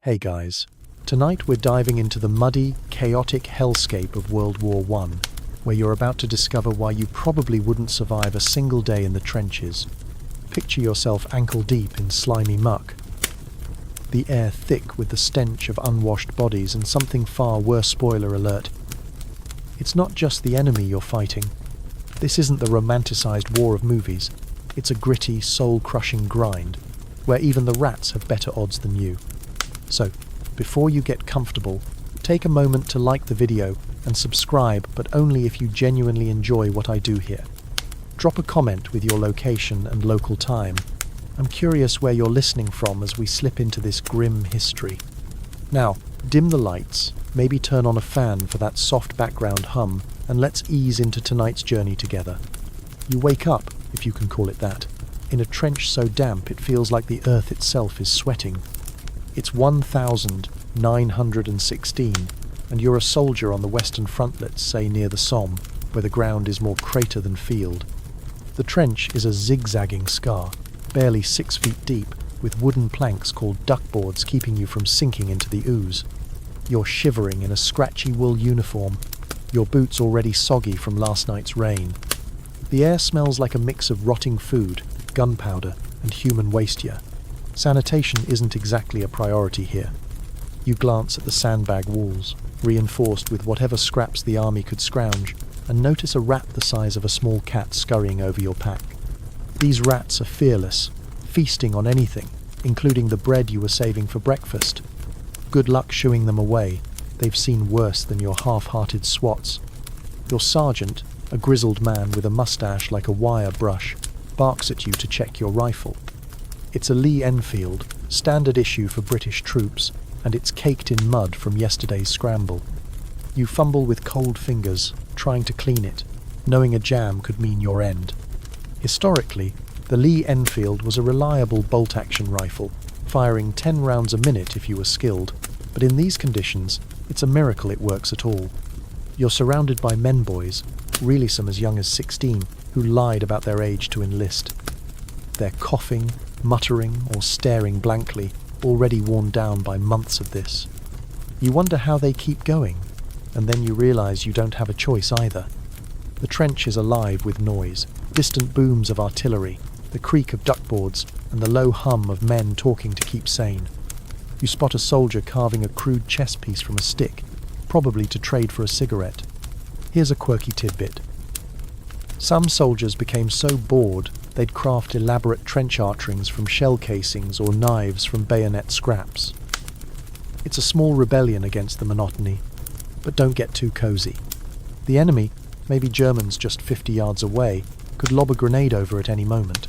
Hey guys, tonight we're diving into the muddy, chaotic hellscape of World War I, where you're about to discover why you probably wouldn't survive a single day in the trenches. Picture yourself ankle deep in slimy muck, the air thick with the stench of unwashed bodies, and something far worse. Spoiler alert. It's not just the enemy you're fighting. This isn't the romanticized war of movies. It's a gritty, soul-crushing grind, where even the rats have better odds than you. So, before you get comfortable, take a moment to like the video and subscribe, but only if you genuinely enjoy what I do here. Drop a comment with your location and local time. I'm curious where you're listening from as we slip into this grim history. Now, dim the lights, maybe turn on a fan for that soft background hum, and let's ease into tonight's journey together. You wake up, if you can call it that, in a trench so damp it feels like the earth itself is sweating. It's 1916, and you're a soldier on the Western Front, let's say near the Somme, where the ground is more crater than field. The trench is a zigzagging scar, barely 6 feet deep, with wooden planks called duckboards keeping you from sinking into the ooze. You're shivering in a scratchy wool uniform, your boots already soggy from last night's rain. The air smells like a mix of rotting food, gunpowder, and human waste here. Sanitation isn't exactly a priority here. You glance at the sandbag walls, reinforced with whatever scraps the army could scrounge, and notice a rat the size of a small cat scurrying over your pack. These rats are fearless, feasting on anything, including the bread you were saving for breakfast. Good luck shooing them away. They've seen worse than your half-hearted swats. Your sergeant, a grizzled man with a mustache like a wire brush, barks at you to check your rifle. It's a Lee Enfield, standard issue for British troops, and it's caked in mud from yesterday's scramble. You fumble with cold fingers, trying to clean it, knowing a jam could mean your end. Historically, the Lee Enfield was a reliable bolt-action rifle, firing 10 rounds a minute if you were skilled, but in these conditions, it's a miracle it works at all. You're surrounded by men boys, really some as young as 16, who lied about their age to enlist. They're coughing, muttering, or staring blankly, already worn down by months of this. You wonder how they keep going, and then you realize you don't have a choice either. The trench is alive with noise, distant booms of artillery, the creak of duckboards, and the low hum of men talking to keep sane. You spot a soldier carving a crude chess piece from a stick, probably to trade for a cigarette. Here's a quirky tidbit. Some soldiers became so bored they'd craft elaborate trench archerings from shell casings or knives from bayonet scraps. It's a small rebellion against the monotony, but don't get too cozy. The enemy, maybe Germans just 50 yards away, could lob a grenade over at any moment.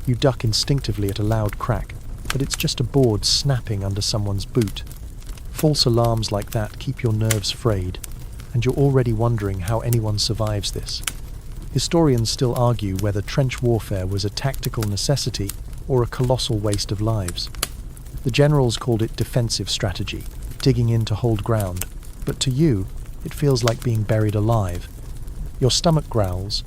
You duck instinctively at a loud crack, but it's just a board snapping under someone's boot. False alarms like that keep your nerves frayed, and you're already wondering how anyone survives this. Historians still argue whether trench warfare was a tactical necessity or a colossal waste of lives. The generals called it defensive strategy, digging in to hold ground, but to you, it feels like being buried alive. Your stomach growls,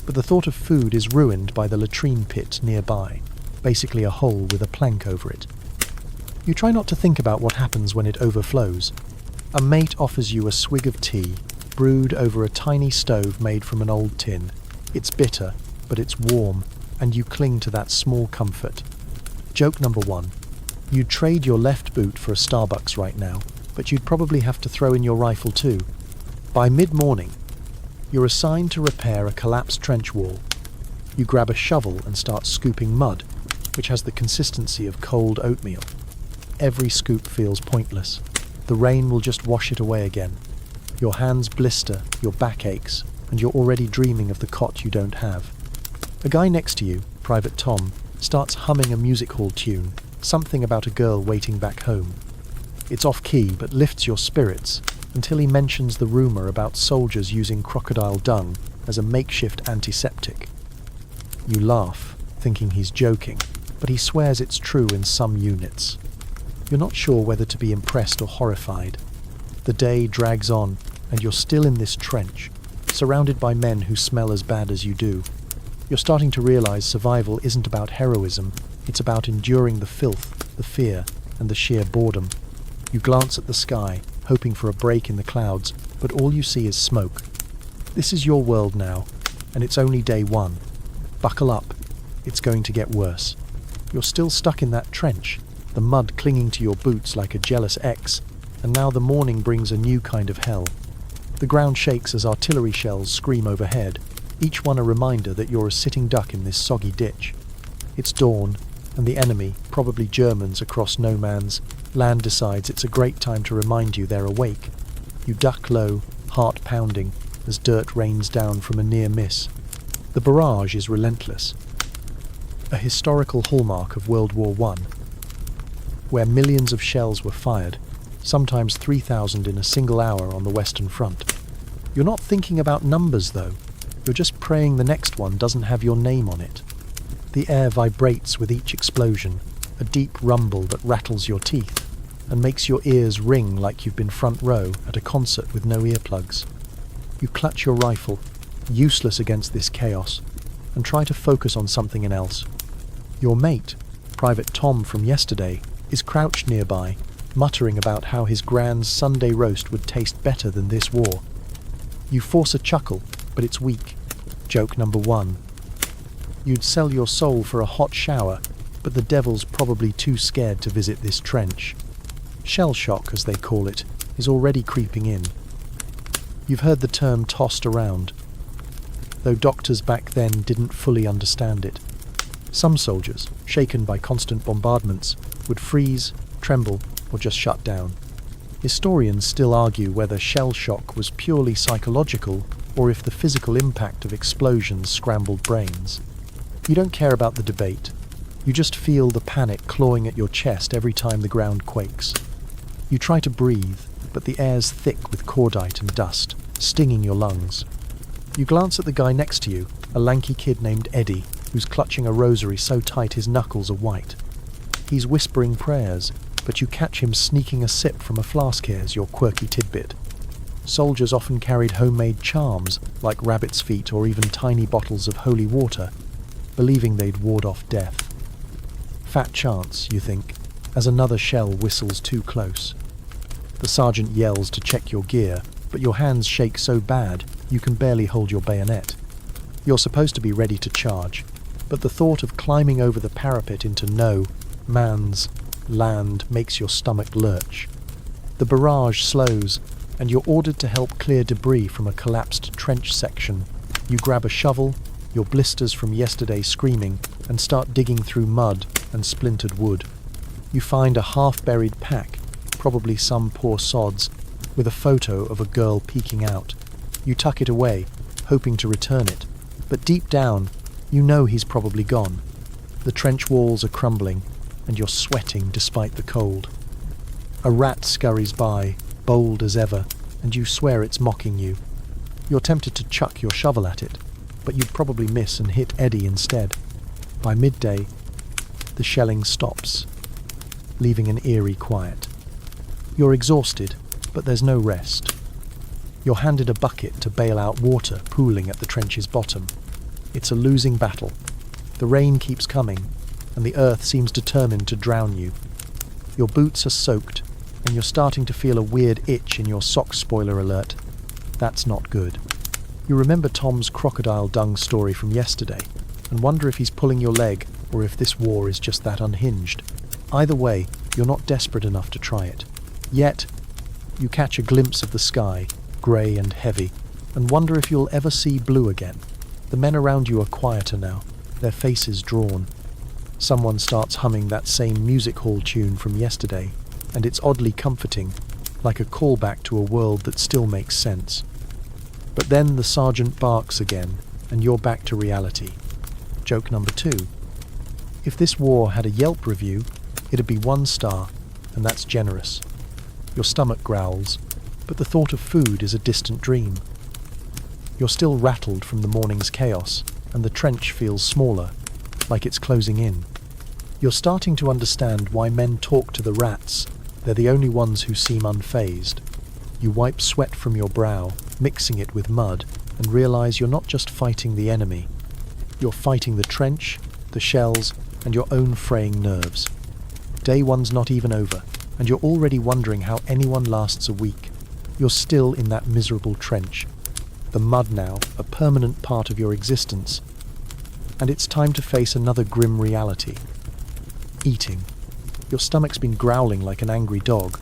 but the thought of food is ruined by the latrine pit nearby, basically a hole with a plank over it. You try not to think about what happens when it overflows. A mate offers you a swig of tea, brewed over a tiny stove made from an old tin. It's bitter, but it's warm, and you cling to that small comfort. Joke number 1. You'd trade your left boot for a Starbucks right now, but you'd probably have to throw in your rifle too. By mid-morning, you're assigned to repair a collapsed trench wall. You grab a shovel and start scooping mud, which has the consistency of cold oatmeal. Every scoop feels pointless. The rain will just wash it away again. Your hands blister, your back aches, and you're already dreaming of the cot you don't have. A guy next to you, Private Tom, starts humming a music hall tune, something about a girl waiting back home. It's off-key but lifts your spirits until he mentions the rumour about soldiers using crocodile dung as a makeshift antiseptic. You laugh, thinking he's joking, but he swears it's true in some units. You're not sure whether to be impressed or horrified. The day drags on, and you're still in this trench, surrounded by men who smell as bad as you do. You're starting to realise survival isn't about heroism, it's about enduring the filth, the fear, and the sheer boredom. You glance at the sky, hoping for a break in the clouds, but all you see is smoke. This is your world now, and it's only day one. Buckle up, it's going to get worse. You're still stuck in that trench, the mud clinging to your boots like a jealous ex, and now the morning brings a new kind of hell. The ground shakes as artillery shells scream overhead, each one a reminder that you're a sitting duck in this soggy ditch. It's dawn, and the enemy, probably Germans across no man's land, decides it's a great time to remind you they're awake. You duck low, heart pounding, as dirt rains down from a near miss. The barrage is relentless, a historical hallmark of World War I, where millions of shells were fired, sometimes 3,000 in a single hour on the Western Front. You're not thinking about numbers, though. You're just praying the next one doesn't have your name on it. The air vibrates with each explosion, a deep rumble that rattles your teeth and makes your ears ring like you've been front row at a concert with no earplugs. You clutch your rifle, useless against this chaos, and try to focus on something else. Your mate, Private Tom from yesterday, is crouched nearby, muttering about how his grand's Sunday roast would taste better than this war. You force a chuckle, but it's weak. Joke number one. You'd sell your soul for a hot shower, but the devil's probably too scared to visit this trench. Shell shock, as they call it, is already creeping in. You've heard the term tossed around, though doctors back then didn't fully understand it. Some soldiers, shaken by constant bombardments, would freeze, tremble, or just shut down. Historians still argue whether shell shock was purely psychological or if the physical impact of explosions scrambled brains. You don't care about the debate. You just feel the panic clawing at your chest every time the ground quakes. You try to breathe, but the air's thick with cordite and dust, stinging your lungs. You glance at the guy next to you, a lanky kid named Eddie, who's clutching a rosary so tight his knuckles are white. He's whispering prayers, but you catch him sneaking a sip from a flask. Here's your quirky tidbit. Soldiers often carried homemade charms, like rabbit's feet or even tiny bottles of holy water, believing they'd ward off death. Fat chance, you think, as another shell whistles too close. The sergeant yells to check your gear, but your hands shake so bad you can barely hold your bayonet. You're supposed to be ready to charge, but the thought of climbing over the parapet into no man's land makes your stomach lurch. The barrage slows, and you're ordered to help clear debris from a collapsed trench section. You grab a shovel, your blisters from yesterday screaming, and start digging through mud and splintered wood. You find a half-buried pack, probably some poor sod's, with a photo of a girl peeking out. You tuck it away, hoping to return it, but deep down, you know he's probably gone. The trench walls are crumbling, and you're sweating despite the cold. A rat scurries by, bold as ever, and you swear it's mocking you. You're tempted to chuck your shovel at it, but you'd probably miss and hit Eddie instead. By midday, the shelling stops, leaving an eerie quiet. You're exhausted, but there's no rest. You're handed a bucket to bail out water pooling at the trench's bottom. It's a losing battle. The rain keeps coming, and the earth seems determined to drown you. Your boots are soaked, and you're starting to feel a weird itch in your socks. Spoiler alert. That's not good. You remember Tom's crocodile dung story from yesterday, and wonder if he's pulling your leg, or if this war is just that unhinged. Either way, you're not desperate enough to try it. Yet, you catch a glimpse of the sky, grey and heavy, and wonder if you'll ever see blue again. The men around you are quieter now, their faces drawn. Someone starts humming that same music hall tune from yesterday, and it's oddly comforting, like a callback to a world that still makes sense. But then the sergeant barks again, and you're back to reality. Joke number 2. If this war had a Yelp review, it'd be 1 star, and that's generous. Your stomach growls, but the thought of food is a distant dream. You're still rattled from the morning's chaos, and the trench feels smaller, like it's closing in. You're starting to understand why men talk to the rats. They're the only ones who seem unfazed. You wipe sweat from your brow, mixing it with mud, and realize you're not just fighting the enemy. You're fighting the trench, the shells, and your own fraying nerves. Day one's not even over, and you're already wondering how anyone lasts a week. You're still in that miserable trench. The mud now, a permanent part of your existence. And it's time to face another grim reality. Eating. Your stomach's been growling like an angry dog.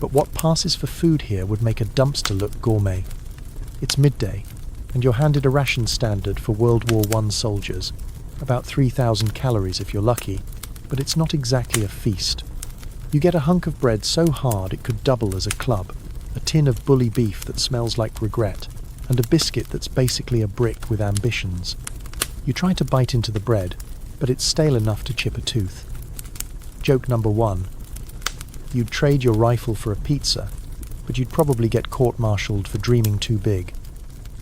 But what passes for food here would make a dumpster look gourmet. It's midday, and you're handed a ration standard for World War I soldiers. About 3,000 calories if you're lucky, but it's not exactly a feast. You get a hunk of bread so hard it could double as a club, a tin of bully beef that smells like regret, and a biscuit that's basically a brick with ambitions. You try to bite into the bread, but it's stale enough to chip a tooth. Joke number 1. You'd trade your rifle for a pizza, but you'd probably get court-martialed for dreaming too big.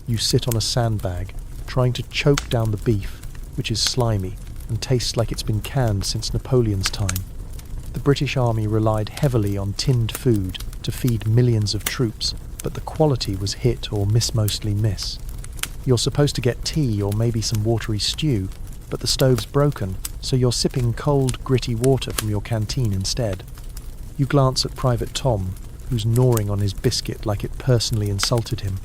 You sit on a sandbag, trying to choke down the beef, which is slimy and tastes like it's been canned since Napoleon's time. The British Army relied heavily on tinned food to feed millions of troops, but the quality was hit or mostly miss. You're supposed to get tea or maybe some watery stew, but the stove's broken, so you're sipping cold, gritty water from your canteen instead. You glance at Private Tom, who's gnawing on his biscuit like it personally insulted him.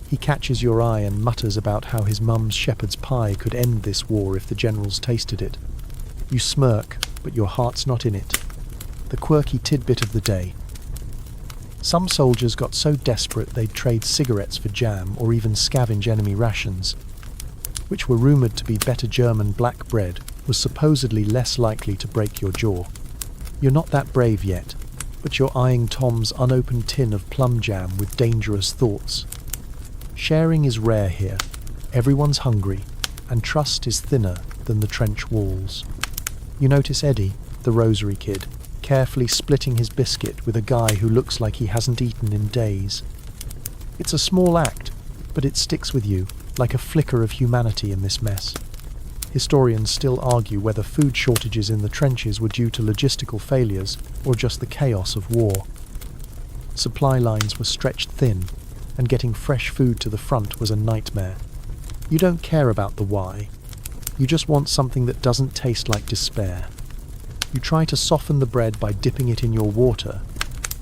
He catches your eye and mutters about how his mum's shepherd's pie could end this war if the generals tasted it. You smirk, but your heart's not in it. The quirky tidbit of the day. Some soldiers got so desperate they'd trade cigarettes for jam or even scavenge enemy rations, which were rumoured to be better German black bread, was supposedly less likely to break your jaw. You're not that brave yet, but you're eyeing Tom's unopened tin of plum jam with dangerous thoughts. Sharing is rare here. Everyone's hungry, and trust is thinner than the trench walls. You notice Eddie, the rosary kid, carefully splitting his biscuit with a guy who looks like he hasn't eaten in days. It's a small act, but it sticks with you, like a flicker of humanity in this mess. Historians still argue whether food shortages in the trenches were due to logistical failures or just the chaos of war. Supply lines were stretched thin, and getting fresh food to the front was a nightmare. You don't care about the why. You just want something that doesn't taste like despair. You try to soften the bread by dipping it in your water,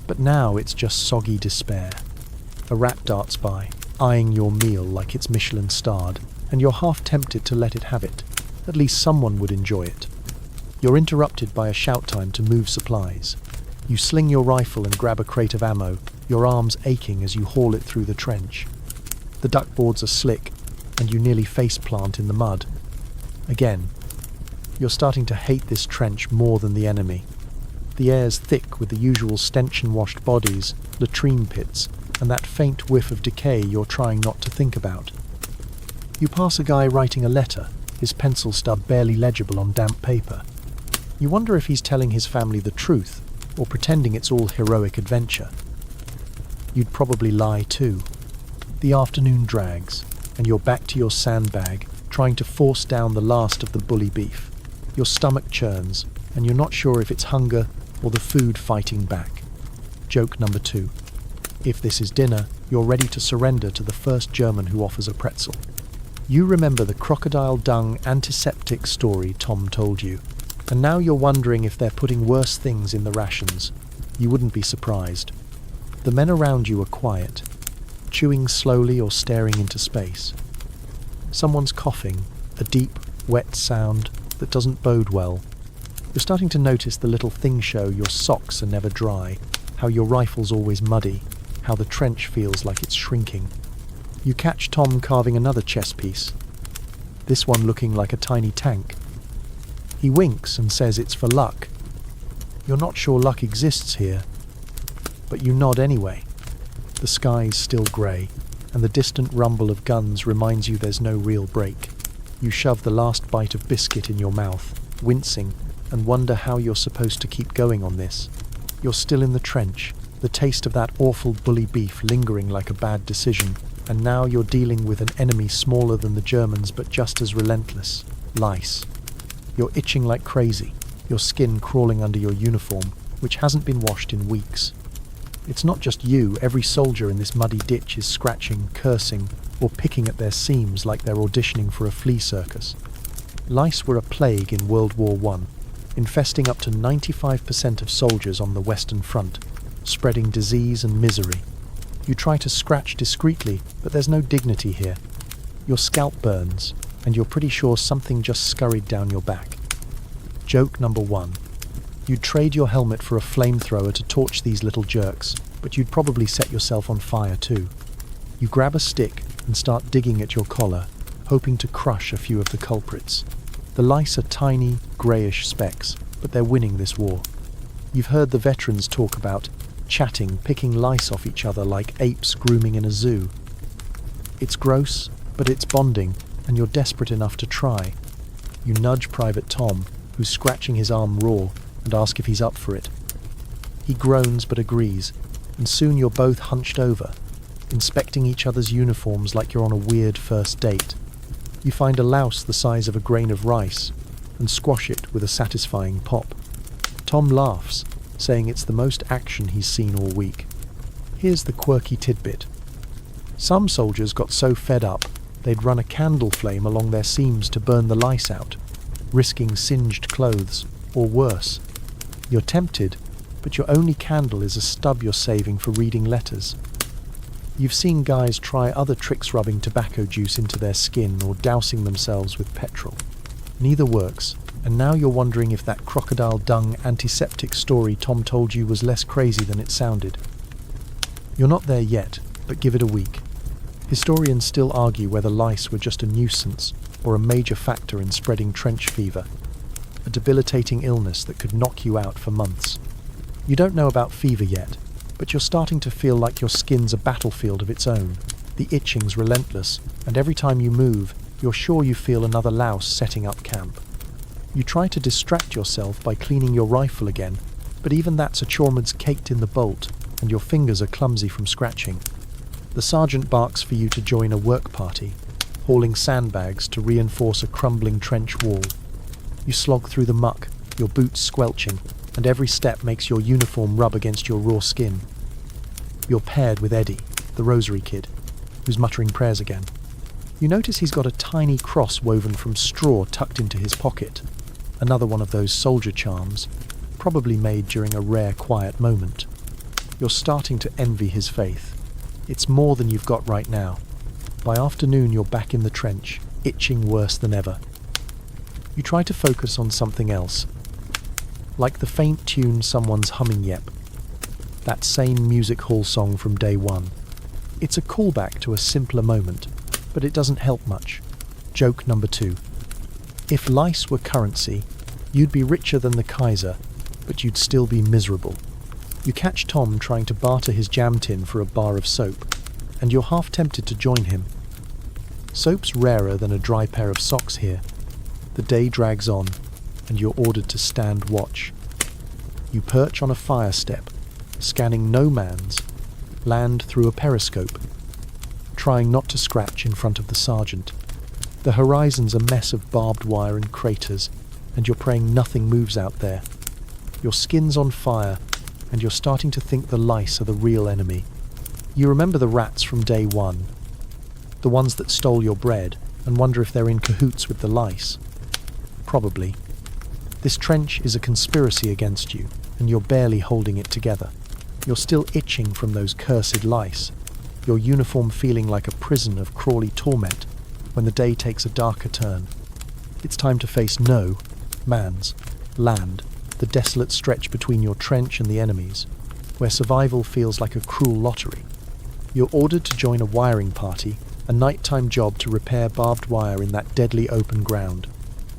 but now it's just soggy despair. A rat darts by, eyeing your meal like it's Michelin-starred, and you're half tempted to let it have it. At least someone would enjoy it. You're interrupted by a shout time to move supplies. You sling your rifle and grab a crate of ammo, your arms aching as you haul it through the trench. The duckboards are slick, and you nearly face-plant in the mud. Again, you're starting to hate this trench more than the enemy. The air's thick with the usual stench-and-washed bodies, latrine pits, and that faint whiff of decay you're trying not to think about. You pass a guy writing a letter, his pencil stub barely legible on damp paper. You wonder if he's telling his family the truth, or pretending it's all heroic adventure. You'd probably lie too. The afternoon drags, and you're back to your sandbag, trying to force down the last of the bully beef. Your stomach churns, and you're not sure if it's hunger or the food fighting back. Joke number 2. If this is dinner, you're ready to surrender to the first German who offers a pretzel. You remember the crocodile dung antiseptic story Tom told you, and now you're wondering if they're putting worse things in the rations. You wouldn't be surprised. The men around you are quiet, chewing slowly or staring into space. Someone's coughing, a deep, wet sound that doesn't bode well. You're starting to notice the little things show your socks are never dry, how your rifle's always muddy, how the trench feels like it's shrinking. You catch Tom carving another chess piece, this one looking like a tiny tank. He winks and says it's for luck. You're not sure luck exists here, but you nod anyway. The sky's still grey, and the distant rumble of guns reminds you there's no real break. You shove the last bite of biscuit in your mouth, wincing, and wonder how you're supposed to keep going on this. You're still in the trench, the taste of that awful bully beef lingering like a bad decision, and now you're dealing with an enemy smaller than the Germans but just as relentless, lice. You're itching like crazy, your skin crawling under your uniform, which hasn't been washed in weeks. It's not just you, every soldier in this muddy ditch is scratching, cursing, or picking at their seams like they're auditioning for a flea circus. Lice were a plague in World War I. infesting up to 95% of soldiers on the Western Front, spreading disease and misery. You try to scratch discreetly, but there's no dignity here. Your scalp burns, and you're pretty sure something just scurried down your back. Joke number 1. You'd trade your helmet for a flamethrower to torch these little jerks, but you'd probably set yourself on fire too. You grab a stick and start digging at your collar, hoping to crush a few of the culprits. The lice are tiny, greyish specks, but they're winning this war. You've heard the veterans talk about chatting, picking lice off each other like apes grooming in a zoo. It's gross, but it's bonding, and you're desperate enough to try. You nudge Private Tom, who's scratching his arm raw, and ask if he's up for it. He groans but agrees, and soon you're both hunched over, inspecting each other's uniforms like you're on a weird first date. You find a louse the size of a grain of rice, and squash it with a satisfying pop. Tom laughs, saying it's the most action he's seen all week. Here's the quirky tidbit. Some soldiers got so fed up, they'd run a candle flame along their seams to burn the lice out, risking singed clothes, or worse. You're tempted, but your only candle is a stub you're saving for reading letters. You've seen guys try other tricks, rubbing tobacco juice into their skin or dousing themselves with petrol. Neither works, and now you're wondering if that crocodile dung antiseptic story Tom told you was less crazy than it sounded. You're not there yet, but give it a week. Historians still argue whether lice were just a nuisance or a major factor in spreading trench fever, a debilitating illness that could knock you out for months. You don't know about fever yet, but you're starting to feel like your skin's a battlefield of its own. The itching's relentless, and every time you move, you're sure you feel another louse setting up camp. You try to distract yourself by cleaning your rifle again, but even that's a chore that's caked in the bolt, and your fingers are clumsy from scratching. The sergeant barks for you to join a work party, hauling sandbags to reinforce a crumbling trench wall. You slog through the muck, your boots squelching, and every step makes your uniform rub against your raw skin. You're paired with Eddie, the rosary kid, who's muttering prayers again. You notice he's got a tiny cross woven from straw tucked into his pocket, another one of those soldier charms, probably made during a rare quiet moment. You're starting to envy his faith. It's more than you've got right now. By afternoon you're back in the trench, itching worse than ever. You try to focus on something else, like the faint tune someone's humming yep, that same music hall song from day one. It's a callback to a simpler moment, but it doesn't help much. Joke number 2. If lice were currency, you'd be richer than the Kaiser, but you'd still be miserable. You catch Tom trying to barter his jam tin for a bar of soap, and you're half tempted to join him. Soap's rarer than a dry pair of socks here. The day drags on, and you're ordered to stand watch. You perch on a fire step, scanning no man's, land through a periscope, trying not to scratch in front of the sergeant. The horizon's a mess of barbed wire and craters, and you're praying nothing moves out there. Your skin's on fire, and you're starting to think the lice are the real enemy. You remember the rats from day one, the ones that stole your bread, and wonder if they're in cahoots with the lice. Probably. This trench is a conspiracy against you, and you're barely holding it together. You're still itching from those cursed lice, your uniform feeling like a prison of crawly torment when the day takes a darker turn. It's time to face man's land, the desolate stretch between your trench and the enemy's, where survival feels like a cruel lottery. You're ordered to join a wiring party, a nighttime job to repair barbed wire in that deadly open ground.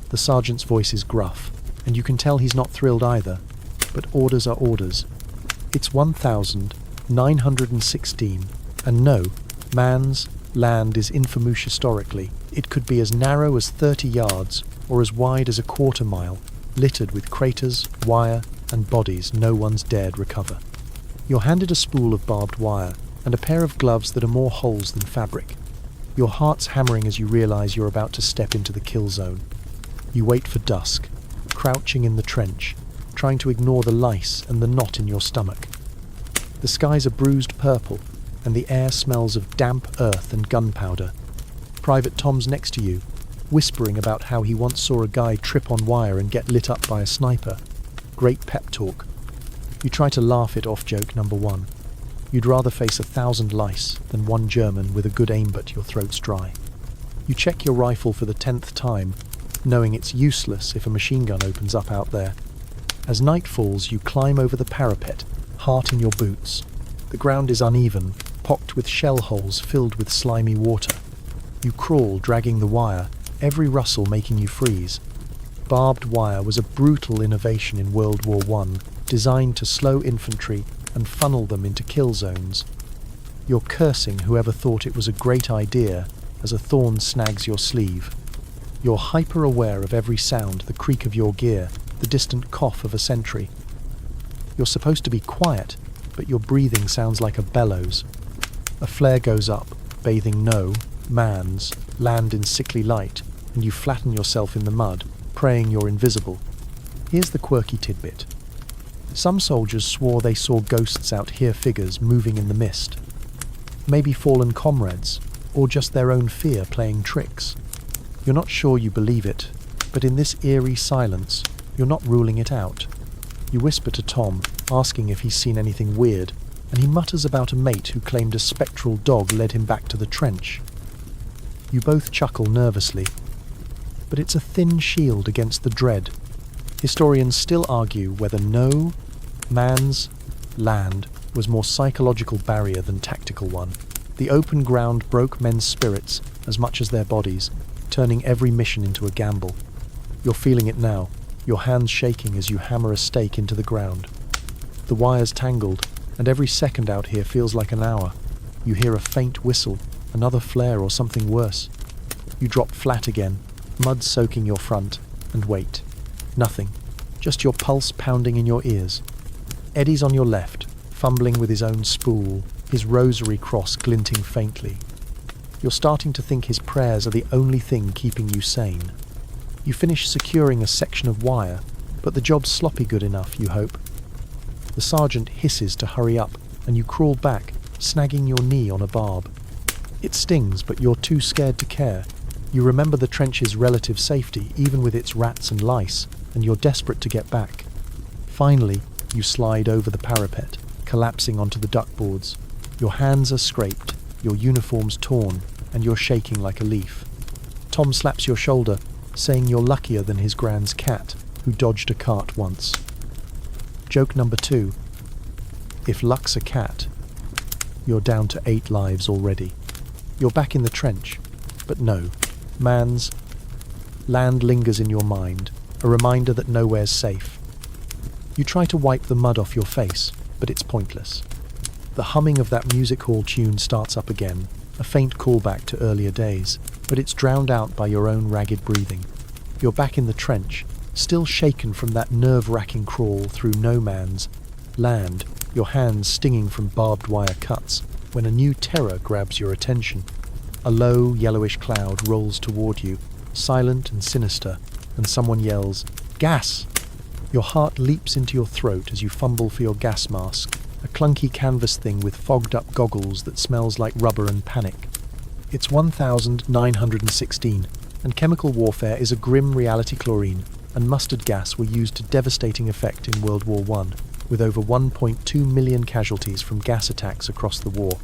The sergeant's voice is gruff, and you can tell he's not thrilled either, but orders are orders. It's 1916, and man's land is infamous historically. It could be as narrow as 30 yards, or as wide as a quarter mile, littered with craters, wire, and bodies no one's dared recover. You're handed a spool of barbed wire, and a pair of gloves that are more holes than fabric. Your heart's hammering as you realize you're about to step into the kill zone. You wait for dusk, crouching in the trench, trying to ignore the lice and the knot in your stomach. The skies are bruised purple, and the air smells of damp earth and gunpowder. Private Tom's next to you, whispering about how he once saw a guy trip on wire and get lit up by a sniper. Great pep talk. You try to laugh it off joke number 1. You'd rather face 1,000 lice than one German with a good aim but your throat's dry. You check your rifle for the 10th time, knowing it's useless if a machine gun opens up out there. As night falls, you climb over the parapet, heart in your boots. The ground is uneven, pocked with shell holes filled with slimy water. You crawl, dragging the wire, every rustle making you freeze. Barbed wire was a brutal innovation in World War I, designed to slow infantry and funnel them into kill zones. You're cursing whoever thought it was a great idea as a thorn snags your sleeve. You're hyper-aware of every sound, the creak of your gear, the distant cough of a sentry. You're supposed to be quiet, but your breathing sounds like a bellows. A flare goes up, bathing man's land in sickly light, and you flatten yourself in the mud, praying you're invisible. Here's the quirky tidbit. Some soldiers swore they saw ghosts out here, figures moving in the mist. Maybe fallen comrades, or just their own fear playing tricks. You're not sure you believe it, but in this eerie silence, you're not ruling it out. You whisper to Tom, asking if he's seen anything weird, and he mutters about a mate who claimed a spectral dog led him back to the trench. You both chuckle nervously, but it's a thin shield against the dread. Historians still argue whether man's land was more psychological barrier than tactical one. The open ground broke men's spirits as much as their bodies, turning every mission into a gamble. You're feeling it now, your hands shaking as you hammer a stake into the ground. The wire's tangled, and every second out here feels like an hour. You hear a faint whistle, another flare or something worse. You drop flat again, mud soaking your front, and wait. Nothing, just your pulse pounding in your ears. Eddie's on your left, fumbling with his own spool, his rosary cross glinting faintly. You're starting to think his prayers are the only thing keeping you sane. You finish securing a section of wire, but the job's sloppy good enough, you hope. The sergeant hisses to hurry up, and you crawl back, snagging your knee on a barb. It stings, but you're too scared to care. You remember the trench's relative safety, even with its rats and lice, and you're desperate to get back. Finally, you slide over the parapet, collapsing onto the duckboards. Your hands are scraped, your uniform's torn, and you're shaking like a leaf. Tom slaps your shoulder, saying you're luckier than his grand's cat, who dodged a cart once. Joke number 2. If luck's a cat, you're down to 8 lives already. You're back in the trench, but no. Man's land lingers in your mind, a reminder that nowhere's safe. You try to wipe the mud off your face, but it's pointless. The humming of that music hall tune starts up again, a faint callback to earlier days, but it's drowned out by your own ragged breathing. You're back in the trench, still shaken from that nerve-wracking crawl through no man's land, your hands stinging from barbed wire cuts, when a new terror grabs your attention. A low, yellowish cloud rolls toward you, silent and sinister, and someone yells, "Gas!" Your heart leaps into your throat as you fumble for your gas mask, a clunky canvas thing with fogged-up goggles that smells like rubber and panic. It's 1916, and chemical warfare is a grim reality. Chlorine and mustard gas were used to devastating effect in World War I, with over 1.2 million casualties from gas attacks across the war.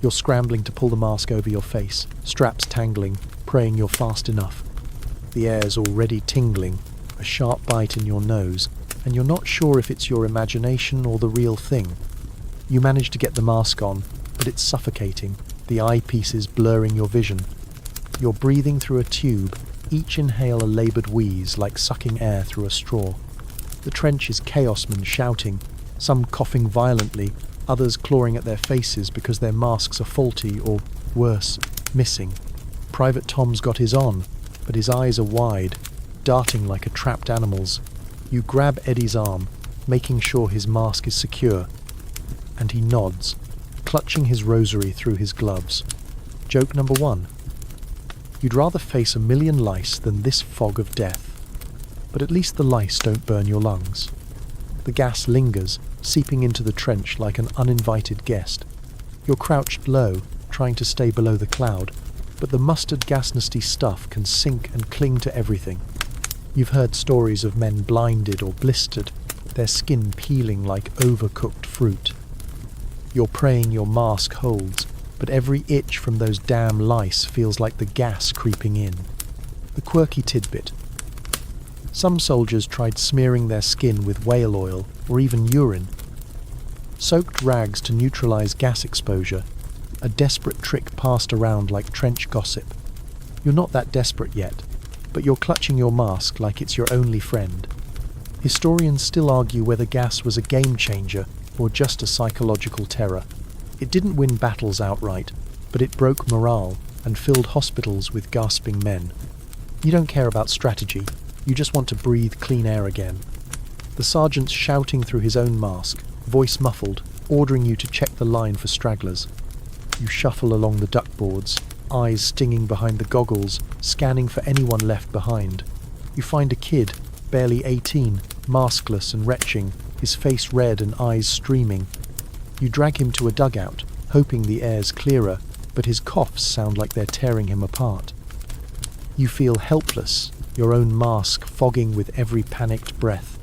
You're scrambling to pull the mask over your face, straps tangling, praying you're fast enough. The air's already tingling, a sharp bite in your nose, and you're not sure if it's your imagination or the real thing. You manage to get the mask on, but it's suffocating, the eyepieces blurring your vision. You're breathing through a tube, each inhale a laboured wheeze like sucking air through a straw. The trench is chaosmen shouting, some coughing violently, others clawing at their faces because their masks are faulty or, worse, missing. Private Tom's got his on, but his eyes are wide, darting like a trapped animal's. You grab Eddie's arm, making sure his mask is secure, and he nods, clutching his rosary through his gloves. Joke number 1. You'd rather face a million lice than this fog of death, but at least the lice don't burn your lungs. The gas lingers, seeping into the trench like an uninvited guest. You're crouched low, trying to stay below the cloud, but the mustard gas-nasty stuff can sink and cling to everything. You've heard stories of men blinded or blistered, their skin peeling like overcooked fruit. You're praying your mask holds, but every itch from those damn lice feels like the gas creeping in. The quirky tidbit. Some soldiers tried smearing their skin with whale oil or even urine. Soaked rags to neutralize gas exposure, a desperate trick passed around like trench gossip. You're not that desperate yet, but you're clutching your mask like it's your only friend. Historians still argue whether gas was a game changer or just a psychological terror. It didn't win battles outright, but it broke morale and filled hospitals with gasping men. You don't care about strategy, you just want to breathe clean air again. The sergeant's shouting through his own mask, voice muffled, ordering you to check the line for stragglers. You shuffle along the duckboards, eyes stinging behind the goggles, scanning for anyone left behind. You find a kid, barely 18, maskless and retching, his face red and eyes streaming. You drag him to a dugout, hoping the air's clearer, but his coughs sound like they're tearing him apart. You feel helpless, your own mask fogging with every panicked breath.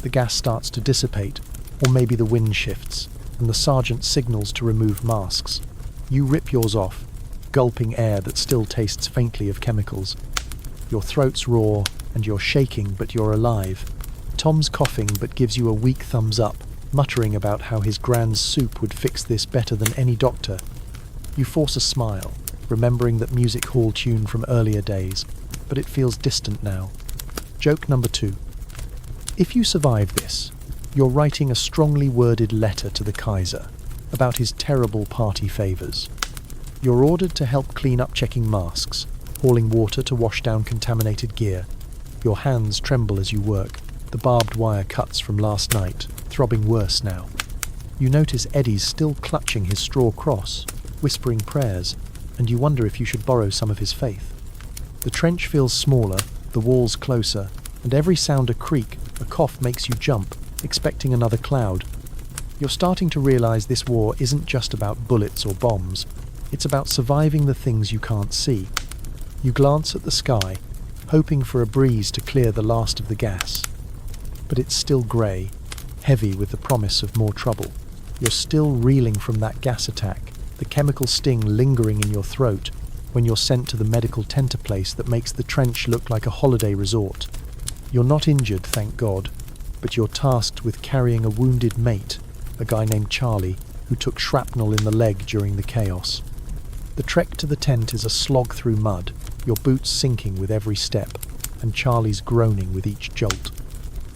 The gas starts to dissipate, or maybe the wind shifts, and the sergeant signals to remove masks. You rip yours off, gulping air that still tastes faintly of chemicals. Your throat's raw, and you're shaking, but you're alive. Tom's coughing but gives you a weak thumbs up, muttering about how his Grand's soup would fix this better than any doctor. You force a smile, remembering that music hall tune from earlier days, but it feels distant now. Joke number 2. If you survive this, you're writing a strongly worded letter to the Kaiser about his terrible party favours. You're ordered to help clean up checking masks, hauling water to wash down contaminated gear. Your hands tremble as you work, the barbed wire cuts from last night, throbbing worse now. You notice Eddie's still clutching his straw cross, whispering prayers, and you wonder if you should borrow some of his faith. The trench feels smaller, the walls closer, and every sound a creak, a cough makes you jump, expecting another cloud. You're starting to realize this war isn't just about bullets or bombs. It's about surviving the things you can't see. You glance at the sky, hoping for a breeze to clear the last of the gas. But it's still grey, heavy with the promise of more trouble. You're still reeling from that gas attack, the chemical sting lingering in your throat when you're sent to the medical tenter place that makes the trench look like a holiday resort. You're not injured, thank God, but you're tasked with carrying a wounded mate, a guy named Charlie, who took shrapnel in the leg during the chaos. The trek to the tent is a slog through mud, your boots sinking with every step, and Charlie's groaning with each jolt.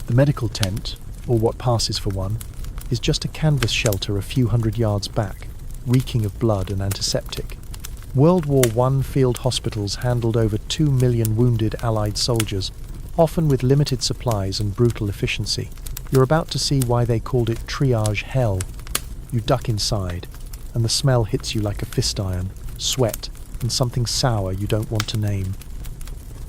The medical tent, or what passes for one, is just a canvas shelter a few hundred yards back, reeking of blood and antiseptic. World War I field hospitals handled over 2 million wounded Allied soldiers, often with limited supplies and brutal efficiency. You're about to see why they called it triage hell. You duck inside, and the smell hits you like a fist iron, sweat, and something sour you don't want to name.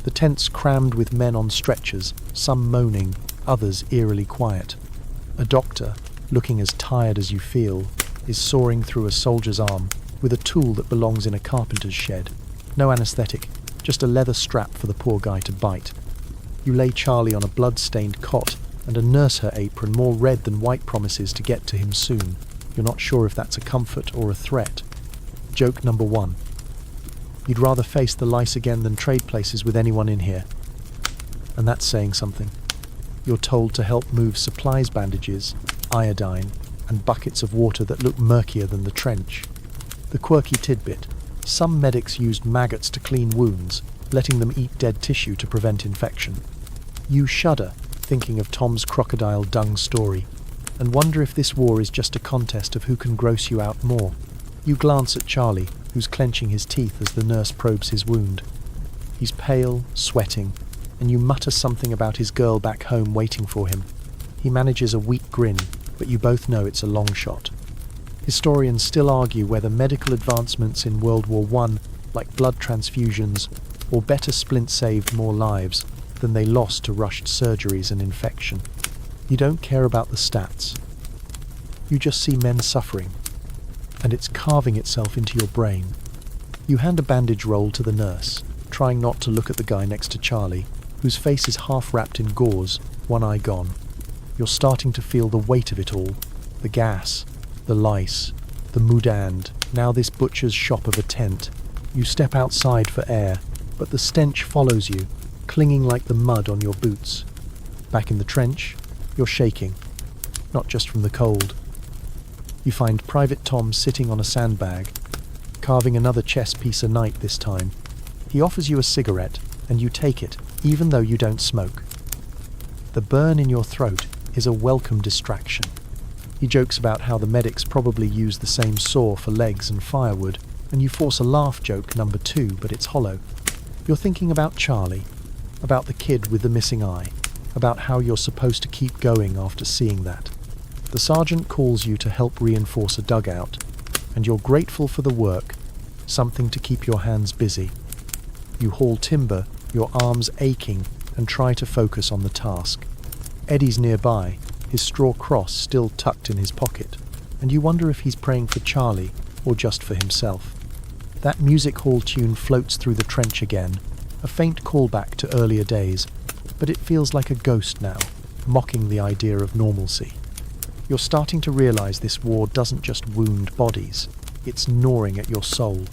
The tent's crammed with men on stretchers, some moaning, others eerily quiet. A doctor, looking as tired as you feel, is sawing through a soldier's arm with a tool that belongs in a carpenter's shed. No anaesthetic, just a leather strap for the poor guy to bite. You lay Charlie on a blood-stained cot, and a nurse her apron more red than white promises to get to him soon. You're not sure if that's a comfort or a threat. Joke number 1. You'd rather face the lice again than trade places with anyone in here. And that's saying something. You're told to help move supplies bandages, iodine, and buckets of water that look murkier than the trench. The quirky tidbit. Some medics used maggots to clean wounds, letting them eat dead tissue to prevent infection. You shudder, thinking of Tom's crocodile dung story, and wonder if this war is just a contest of who can gross you out more. You glance at Charlie, who's clenching his teeth as the nurse probes his wound. He's pale, sweating, and you mutter something about his girl back home waiting for him. He manages a weak grin, but you both know it's a long shot. Historians still argue whether medical advancements in World War I, like blood transfusions, or better splints saved more lives than they lost to rushed surgeries and infection. You don't care about the stats. You just see men suffering, and it's carving itself into your brain. You hand a bandage roll to the nurse, trying not to look at the guy next to Charlie, whose face is half wrapped in gauze, one eye gone. You're starting to feel the weight of it all. The gas, the lice, the moudand, now this butcher's shop of a tent. You step outside for air, but the stench follows you, clinging like the mud on your boots. Back in the trench, you're shaking, not just from the cold. You find Private Tom sitting on a sandbag, carving another chess piece a night this time. He offers you a cigarette, and you take it, even though you don't smoke. The burn in your throat is a welcome distraction. He jokes about how the medics probably use the same saw for legs and firewood, and you force a laugh joke number 2, but it's hollow. You're thinking about Charlie, about the kid with the missing eye, about how you're supposed to keep going after seeing that. The sergeant calls you to help reinforce a dugout, and you're grateful for the work, something to keep your hands busy. You haul timber, your arms aching, and try to focus on the task. Eddie's nearby, his straw cross still tucked in his pocket, and you wonder if he's praying for Charlie or just for himself. That music hall tune floats through the trench again, a faint callback to earlier days, but it feels like a ghost now, mocking the idea of normalcy. You're starting to realize this war doesn't just wound bodies, it's gnawing at your soul.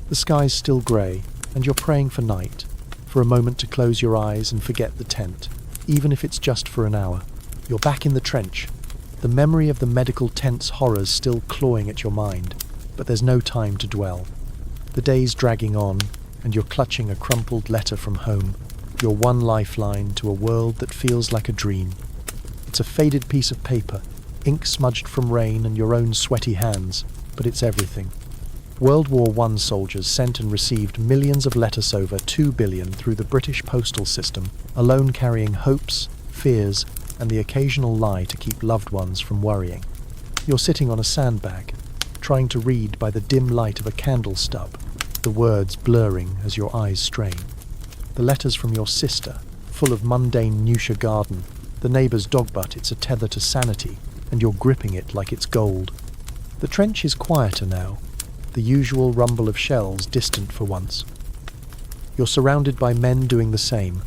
The sky's still grey, and you're praying for night, for a moment to close your eyes and forget the tent, even if it's just for an hour. You're back in the trench, the memory of the medical tent's horrors still clawing at your mind, but there's no time to dwell. The day's dragging on, and you're clutching a crumpled letter from home, your one lifeline to a world that feels like a dream. It's a faded piece of paper, ink smudged from rain and your own sweaty hands, but it's everything. World War I soldiers sent and received millions of letters, over 2 billion, through the British postal system, alone carrying hopes, fears, and the occasional lie to keep loved ones from worrying. You're sitting on a sandbag, trying to read by the dim light of a candle stub, the words blurring as your eyes strain. The letters from your sister, full of mundane Nusha garden, the neighbour's dog butt, it's a tether to sanity, and you're gripping it like it's gold. The trench is quieter now, the usual rumble of shells distant for once. You're surrounded by men doing the same,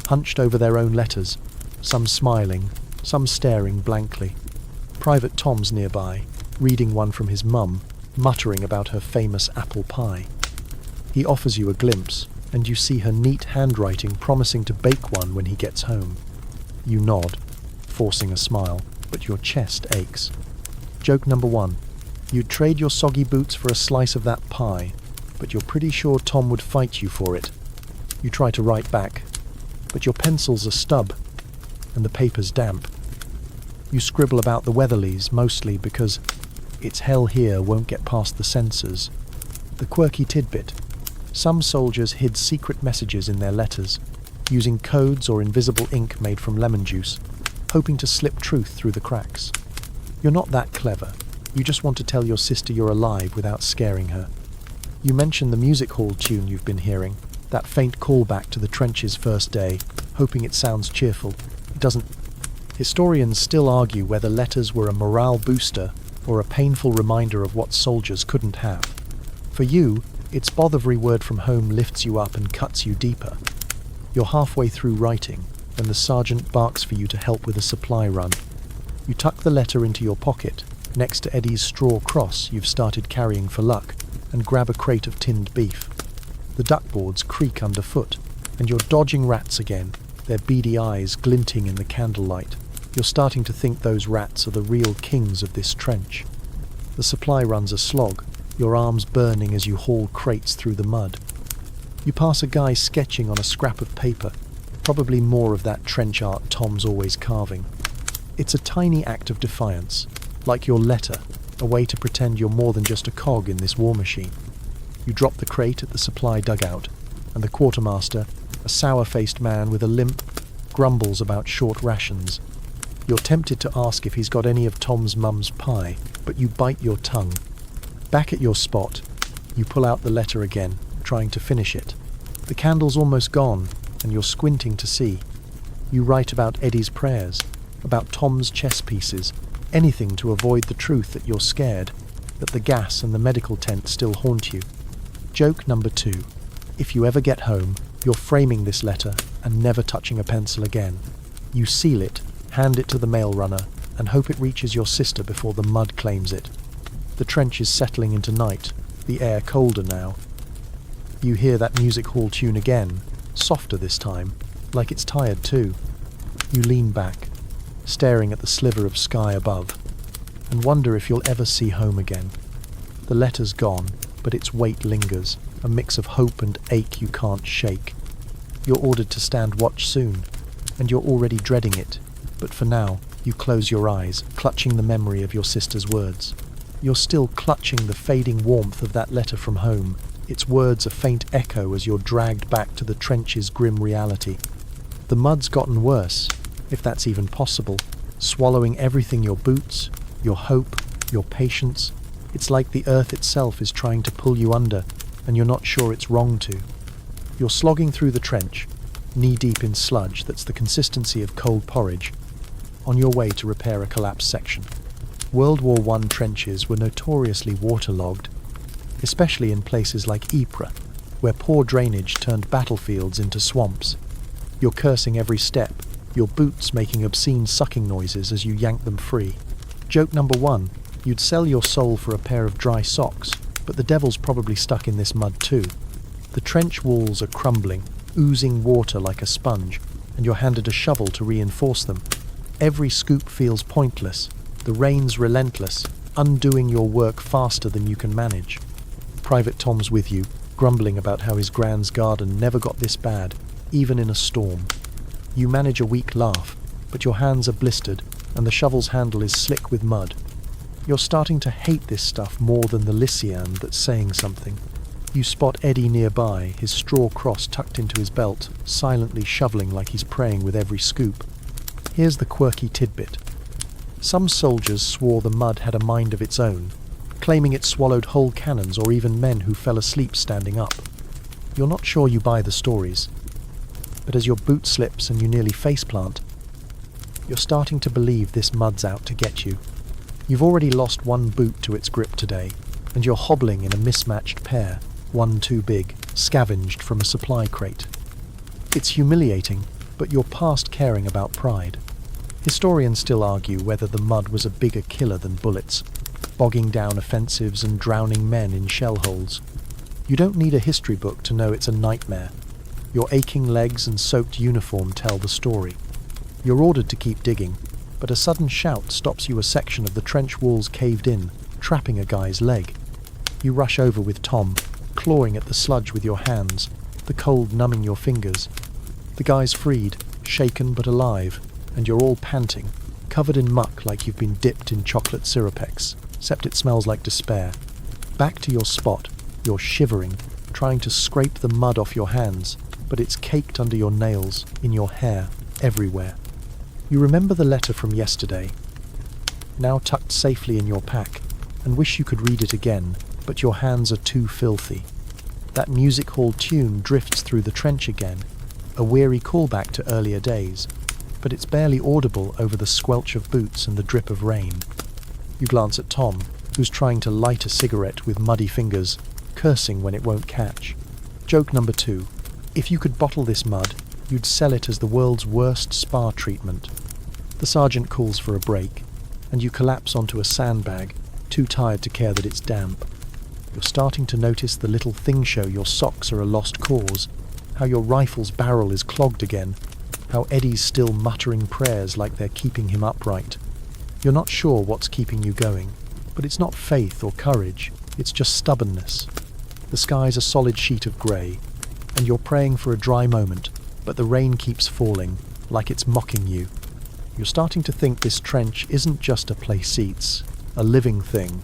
hunched over their own letters, some smiling, some staring blankly. Private Tom's nearby, reading one from his mum, muttering about her famous apple pie. He offers you a glimpse, and you see her neat handwriting promising to bake one when he gets home. You nod, forcing a smile, but your chest aches. Joke number 1. You'd trade your soggy boots for a slice of that pie, but you're pretty sure Tom would fight you for it. You try to write back, but your pencil's a stub, and the paper's damp. You scribble about the Weatherleys, mostly because "it's hell here" won't get past the censors. The quirky tidbit: some soldiers hid secret messages in their letters, using codes or invisible ink made from lemon juice, hoping to slip truth through the cracks. You're not that clever. You just want to tell your sister you're alive without scaring her. You mention the music hall tune you've been hearing, that faint callback to the trench's first day, hoping it sounds cheerful. It doesn't. Historians still argue whether letters were a morale booster or a painful reminder of what soldiers couldn't have. For you, its bothery word from home lifts you up and cuts you deeper. You're halfway through writing when the sergeant barks for you to help with a supply run. You tuck the letter into your pocket, next to Eddie's straw cross you've started carrying for luck, and grab a crate of tinned beef. The duckboards creak underfoot, and you're dodging rats again, their beady eyes glinting in the candlelight. You're starting to think those rats are the real kings of this trench. The supply run's a slog, your arms burning as you haul crates through the mud. You pass a guy sketching on a scrap of paper, probably more of that trench art Tom's always carving. It's a tiny act of defiance, like your letter, a way to pretend you're more than just a cog in this war machine. You drop the crate at the supply dugout, and the quartermaster, a sour-faced man with a limp, grumbles about short rations. You're tempted to ask if he's got any of Tom's mum's pie, but you bite your tongue. Back at your spot, you pull out the letter again, trying to finish it. The candle's almost gone, and you're squinting to see. You write about Eddie's prayers, about Tom's chess pieces, anything to avoid the truth that you're scared, that the gas and the medical tent still haunt you. Joke number 2. If you ever get home, you're framing this letter and never touching a pencil again. You seal it, hand it to the mail runner, and hope it reaches your sister before the mud claims it. The trench is settling into night, the air colder now. You hear that music hall tune again, softer this time, like it's tired too. You lean back, staring at the sliver of sky above, and wonder if you'll ever see home again. The letter's gone, but its weight lingers, a mix of hope and ache you can't shake. You're ordered to stand watch soon, and you're already dreading it, but for now, you close your eyes, clutching the memory of your sister's words. You're still clutching the fading warmth of that letter from home, its words a faint echo as you're dragged back to the trench's grim reality. The mud's gotten worse, if that's even possible, swallowing everything: your boots, your hope, your patience. It's like the earth itself is trying to pull you under, and you're not sure it's wrong to. You're slogging through the trench, knee-deep in sludge that's the consistency of cold porridge, on your way to repair a collapsed section. World War I trenches were notoriously waterlogged, especially in places like Ypres, where poor drainage turned battlefields into swamps. You're cursing every step, your boots making obscene sucking noises as you yank them free. Joke number 1. You'd sell your soul for a pair of dry socks, but the devil's probably stuck in this mud too. The trench walls are crumbling, oozing water like a sponge, and you're handed a shovel to reinforce them. Every scoop feels pointless, the rain's relentless, undoing your work faster than you can manage. Private Tom's with you, grumbling about how his grand's garden never got this bad, even in a storm. You manage a weak laugh, but your hands are blistered, and the shovel's handle is slick with mud. You're starting to hate this stuff more than the Lycian that's saying something. You spot Eddie nearby, his straw cross tucked into his belt, silently shoveling like he's praying with every scoop. Here's the quirky tidbit. Some soldiers swore the mud had a mind of its own, claiming it swallowed whole cannons or even men who fell asleep standing up. You're not sure you buy the stories, but as your boot slips and you nearly faceplant, you're starting to believe this mud's out to get you. You've already lost one boot to its grip today, and you're hobbling in a mismatched pair, one too big, scavenged from a supply crate. It's humiliating, but you're past caring about pride. Historians still argue whether the mud was a bigger killer than bullets, bogging down offensives and drowning men in shell holes. You don't need a history book to know it's a nightmare. Your aching legs and soaked uniform tell the story. You're ordered to keep digging, but a sudden shout stops you. A section of the trench walls caved in, trapping a guy's leg. You rush over with Tom, clawing at the sludge with your hands, the cold numbing your fingers. The guy's freed, shaken but alive, and you're all panting, covered in muck like you've been dipped in chocolate Syrupex, except it smells like despair. Back to your spot, you're shivering, trying to scrape the mud off your hands, but it's caked under your nails, in your hair, everywhere. You remember the letter from yesterday, now tucked safely in your pack, and wish you could read it again, but your hands are too filthy. That music hall tune drifts through the trench again, a weary callback to earlier days, but it's barely audible over the squelch of boots and the drip of rain. You glance at Tom, who's trying to light a cigarette with muddy fingers, cursing when it won't catch. Joke number 2. If you could bottle this mud, you'd sell it as the world's worst spa treatment. The sergeant calls for a break, and you collapse onto a sandbag, too tired to care that it's damp. You're starting to notice the little things show your socks are a lost cause, how your rifle's barrel is clogged again, how Eddie's still muttering prayers like they're keeping him upright. You're not sure what's keeping you going, but it's not faith or courage, it's just stubbornness. The sky's a solid sheet of grey, and you're praying for a dry moment, but the rain keeps falling, like it's mocking you. You're starting to think this trench isn't just a place it's a living thing,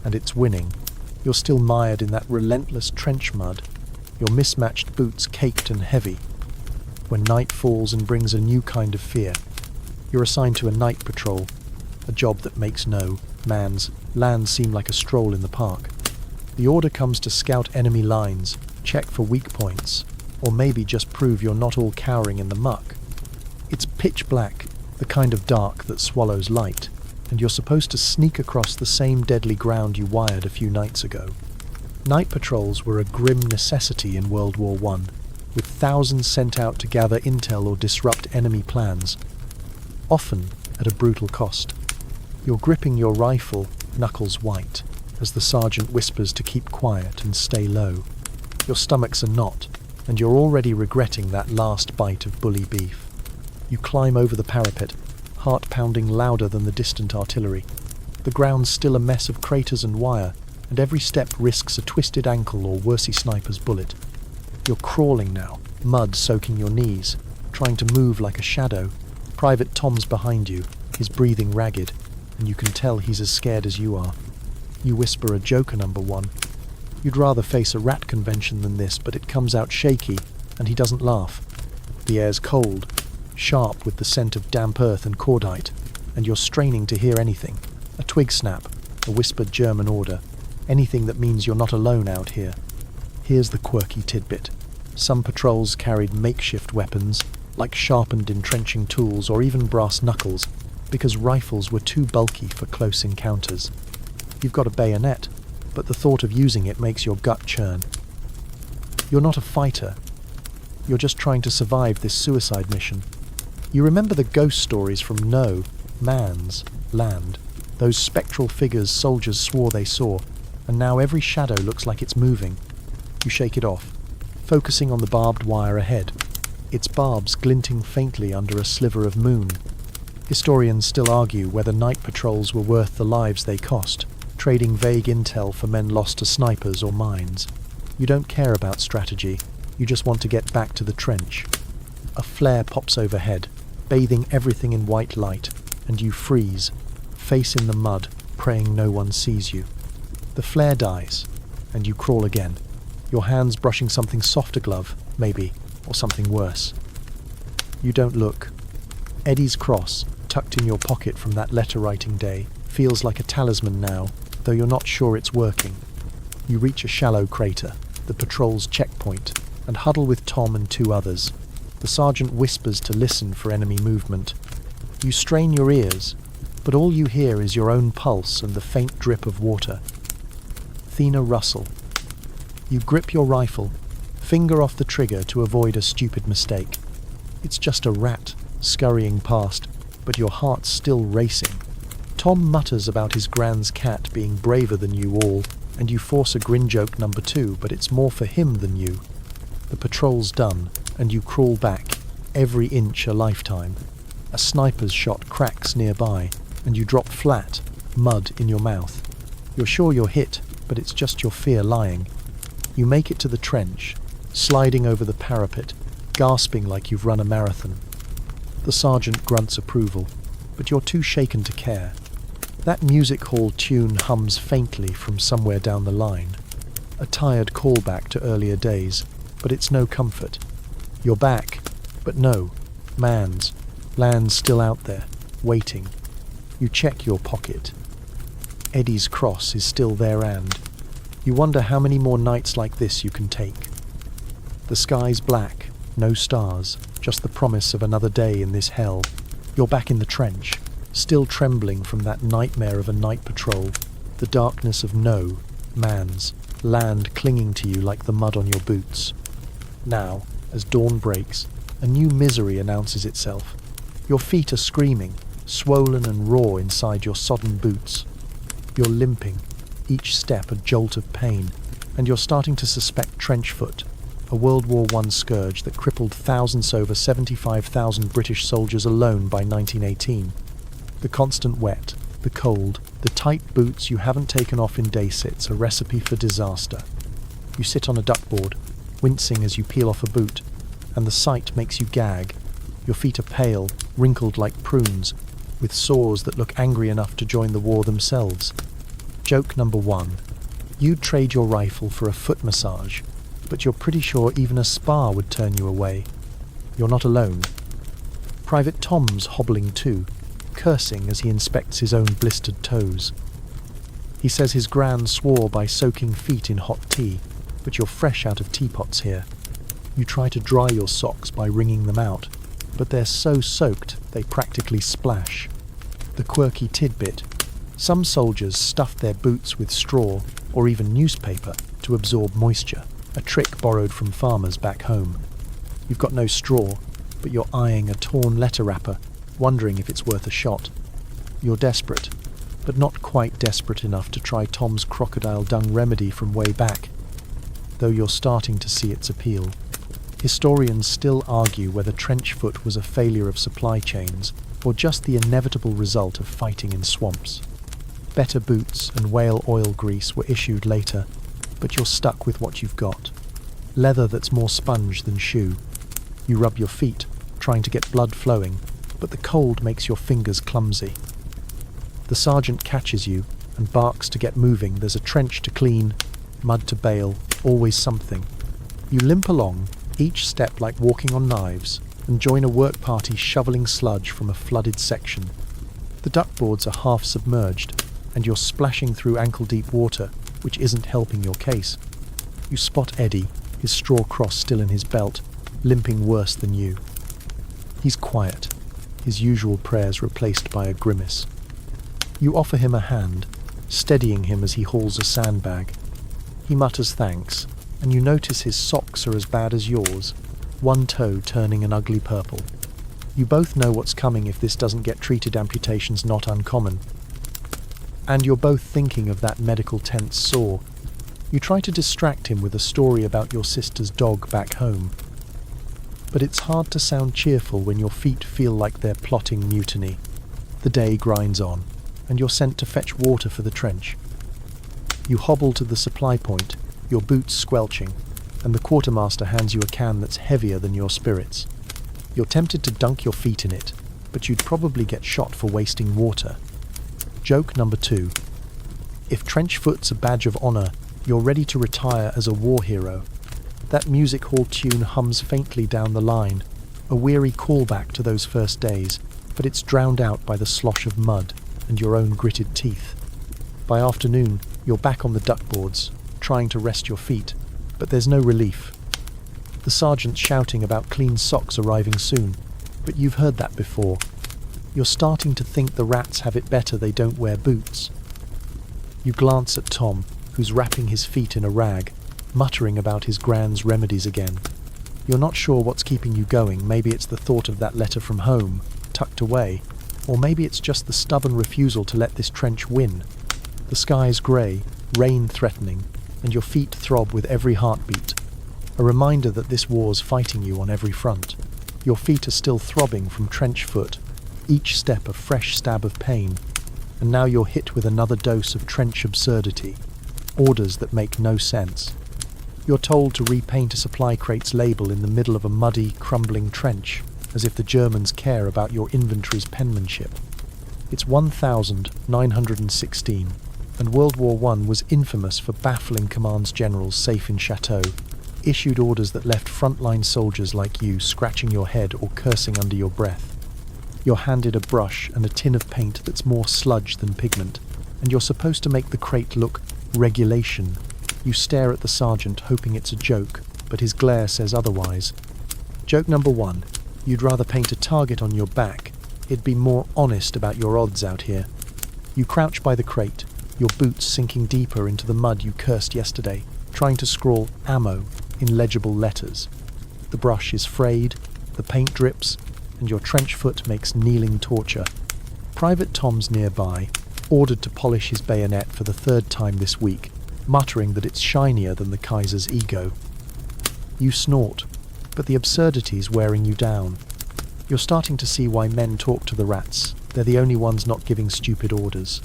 and it's winning. You're still mired in that relentless trench mud, your mismatched boots caked and heavy. When night falls and brings a new kind of fear, you're assigned to a night patrol, a job that makes no man's land seem like a stroll in the park. The order comes to scout enemy lines, check for weak points, or maybe just prove you're not all cowering in the muck. It's pitch black, the kind of dark that swallows light, and you're supposed to sneak across the same deadly ground you wired a few nights ago. Night patrols were a grim necessity in World War I, with thousands sent out to gather intel or disrupt enemy plans, often at a brutal cost. You're gripping your rifle, knuckles white, as the sergeant whispers to keep quiet and stay low. Your stomach's a knot, and you're already regretting that last bite of bully beef. You climb over the parapet, heart pounding louder than the distant artillery. The ground's still a mess of craters and wire, and every step risks a twisted ankle or worsey sniper's bullet. You're crawling now, mud soaking your knees, trying to move like a shadow. Private Tom's behind you, his breathing ragged, and you can tell he's as scared as you are. You whisper a joker, number one. You'd rather face a rat convention than this, but it comes out shaky, and he doesn't laugh. The air's cold, sharp with the scent of damp earth and cordite, and you're straining to hear anything. A twig snap, a whispered German order, anything that means you're not alone out here. Here's the quirky tidbit. Some patrols carried makeshift weapons, like sharpened entrenching tools or even brass knuckles, because rifles were too bulky for close encounters. You've got a bayonet, but the thought of using it makes your gut churn. You're not a fighter. You're just trying to survive this suicide mission. You remember the ghost stories from No Man's Land, those spectral figures soldiers swore they saw, and now every shadow looks like it's moving. You shake it off, focusing on the barbed wire ahead, its barbs glinting faintly under a sliver of moon. Historians still argue whether night patrols were worth the lives they cost, trading vague intel for men lost to snipers or mines. You don't care about strategy, you just want to get back to the trench. A flare pops overhead, bathing everything in white light, and you freeze, face in the mud, praying no one sees you. The flare dies, and you crawl again, your hands brushing something softer glove, maybe, or something worse. You don't look. Eddie's cross, tucked in your pocket from that letter-writing day, feels like a talisman now, though you're not sure it's working. You reach a shallow crater, the patrol's checkpoint, and huddle with Tom and two others. The sergeant whispers to listen for enemy movement. You strain your ears, but all you hear is your own pulse and the faint drip of water. Thina Russell. You grip your rifle, finger off the trigger to avoid a stupid mistake. It's just a rat, scurrying past, but your heart's still racing. Tom mutters about his grand's cat being braver than you all, and you force a grin joke number 2, but it's more for him than you. The patrol's done, and you crawl back, every inch a lifetime. A sniper's shot cracks nearby, and you drop flat, mud in your mouth. You're sure you're hit, but it's just your fear lying. You make it to the trench, sliding over the parapet, gasping like you've run a marathon. The sergeant grunts approval, but you're too shaken to care. That music hall tune hums faintly from somewhere down the line. A tired callback to earlier days, but it's no comfort. You're back, but no, land's still out there, waiting. You check your pocket. Eddie's cross is still there, and you wonder how many more nights like this you can take. The sky's black, no stars, just the promise of another day in this hell. You're back in the trench, still trembling from that nightmare of a night patrol, the darkness of no man's land clinging to you like the mud on your boots. Now, as dawn breaks, a new misery announces itself. Your feet are screaming, swollen and raw inside your sodden boots. You're limping, each step a jolt of pain, and you're starting to suspect trench foot, a World War I scourge that crippled thousands over 75,000 British soldiers alone by 1918. The constant wet, the cold, the tight boots you haven't taken off in day sits, a recipe for disaster. You sit on a duckboard, wincing as you peel off a boot, and the sight makes you gag. Your feet are pale, wrinkled like prunes, with sores that look angry enough to join the war themselves. Joke number 1. You'd trade your rifle for a foot massage, but you're pretty sure even a spa would turn you away. You're not alone. Private Tom's hobbling too, cursing as he inspects his own blistered toes. He says his gran swore by soaking feet in hot tea, but you're fresh out of teapots here. You try to dry your socks by wringing them out, but they're so soaked they practically splash. The quirky tidbit: some soldiers stuffed their boots with straw, or even newspaper, to absorb moisture, a trick borrowed from farmers back home. You've got no straw, but you're eyeing a torn letter wrapper, wondering if it's worth a shot. You're desperate, but not quite desperate enough to try Tom's crocodile dung remedy from way back, though you're starting to see its appeal. Historians still argue whether trench foot was a failure of supply chains or just the inevitable result of fighting in swamps. Better boots and whale oil grease were issued later, but you're stuck with what you've got. Leather that's more sponge than shoe. You rub your feet, trying to get blood flowing, but the cold makes your fingers clumsy. The sergeant catches you and barks to get moving. There's a trench to clean, mud to bale, always something. You limp along, each step like walking on knives, and join a work party shoveling sludge from a flooded section. The duckboards are half submerged, and you're splashing through ankle-deep water, which isn't helping your case. You spot Eddie, his straw cross still in his belt, limping worse than you. He's quiet, his usual prayers replaced by a grimace. You offer him a hand, steadying him as he hauls a sandbag. He mutters thanks, and you notice his socks are as bad as yours, one toe turning an ugly purple. You both know what's coming if this doesn't get treated. Amputation's not uncommon. And you're both thinking of that medical tent sore. You try to distract him with a story about your sister's dog back home. But it's hard to sound cheerful when your feet feel like they're plotting mutiny. The day grinds on, and you're sent to fetch water for the trench. You hobble to the supply point, your boots squelching, and the quartermaster hands you a can that's heavier than your spirits. You're tempted to dunk your feet in it, but you'd probably get shot for wasting water. Joke number 2. If trench foot's a badge of honour, you're ready to retire as a war hero. That music hall tune hums faintly down the line, a weary callback to those first days, but it's drowned out by the slosh of mud and your own gritted teeth. By afternoon, you're back on the duckboards, trying to rest your feet, but there's no relief. The sergeant's shouting about clean socks arriving soon, but you've heard that before. You're starting to think the rats have it better they don't wear boots. You glance at Tom, who's wrapping his feet in a rag, muttering about his grand's remedies again. You're not sure what's keeping you going. Maybe it's the thought of that letter from home, tucked away, or maybe it's just the stubborn refusal to let this trench win. The sky's grey, rain threatening, and your feet throb with every heartbeat, a reminder that this war's fighting you on every front. Your feet are still throbbing from trench foot, each step a fresh stab of pain, and now you're hit with another dose of trench absurdity, orders that make no sense. You're told to repaint a supply crate's label in the middle of a muddy, crumbling trench, as if the Germans care about your inventory's penmanship. It's 1916, and World War I was infamous for baffling commands generals safe in chateau, issued orders that left frontline soldiers like you scratching your head or cursing under your breath. You're handed a brush and a tin of paint that's more sludge than pigment, and you're supposed to make the crate look regulation. You stare at the sergeant, hoping it's a joke, but his glare says otherwise. Joke number 1. You'd rather paint a target on your back. It'd be more honest about your odds out here. You crouch by the crate, your boots sinking deeper into the mud you cursed yesterday, trying to scrawl ammo in legible letters. The brush is frayed, the paint drips, and your trench foot makes kneeling torture. Private Tom's nearby, ordered to polish his bayonet for the 3rd time this week, muttering that it's shinier than the Kaiser's ego. You snort, but the absurdity's wearing you down. You're starting to see why men talk to the rats. They're the only ones not giving stupid orders.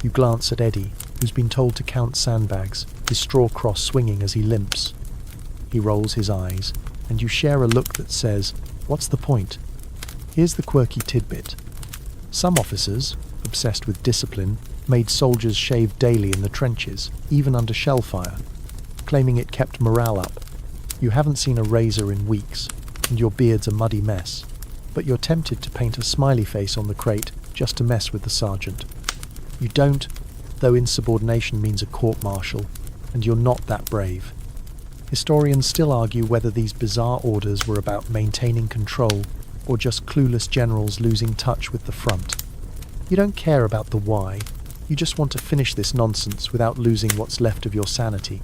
You glance at Eddie, who's been told to count sandbags, his straw cross swinging as he limps. He rolls his eyes, and you share a look that says, "What's the point?" Here's the quirky tidbit. Some officers, obsessed with discipline, made soldiers shave daily in the trenches, even under shell fire, claiming it kept morale up. You haven't seen a razor in weeks, and your beard's a muddy mess, but you're tempted to paint a smiley face on the crate just to mess with the sergeant. You don't, though insubordination means a court-martial, and you're not that brave. Historians still argue whether these bizarre orders were about maintaining control or just clueless generals losing touch with the front. You don't care about the why, You just want to finish this nonsense without losing what's left of your sanity.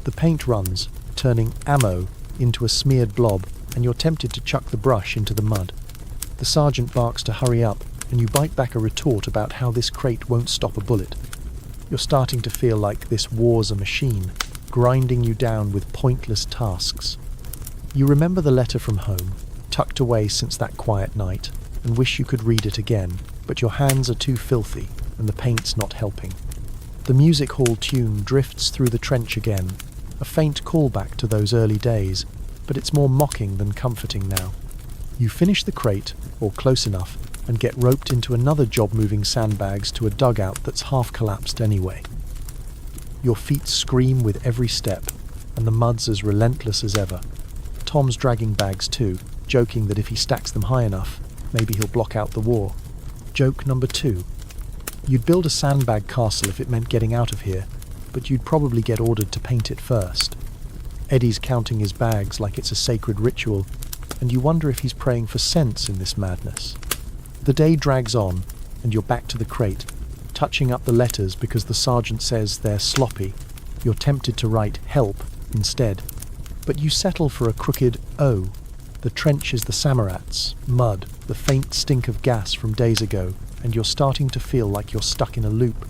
The paint runs, turning ammo into a smeared blob, and you're tempted to chuck the brush into the mud. The sergeant barks to hurry up, and you bite back a retort about how this crate won't stop a bullet. You're starting to feel like this war's a machine, grinding you down with pointless tasks. You remember the letter from home, tucked away since that quiet night, and wish you could read it again, but your hands are too filthy, and the paint's not helping. The music hall tune drifts through the trench again, a faint callback to those early days, but it's more mocking than comforting now. You finish the crate, or close enough, and get roped into another job moving sandbags to a dugout that's half collapsed anyway. Your feet scream with every step, and the mud's as relentless as ever. Tom's dragging bags too, joking that if he stacks them high enough, maybe he'll block out the war. Joke number 2. You'd build a sandbag castle if it meant getting out of here, but you'd probably get ordered to paint it first. Eddie's counting his bags like it's a sacred ritual, and you wonder if he's praying for sense in this madness. The day drags on, and you're back to the crate, touching up the letters because the sergeant says they're sloppy. You're tempted to write help instead, but you settle for a crooked O. The trench is the Samarats, mud, the faint stink of gas from days ago, and you're starting to feel like you're stuck in a loop.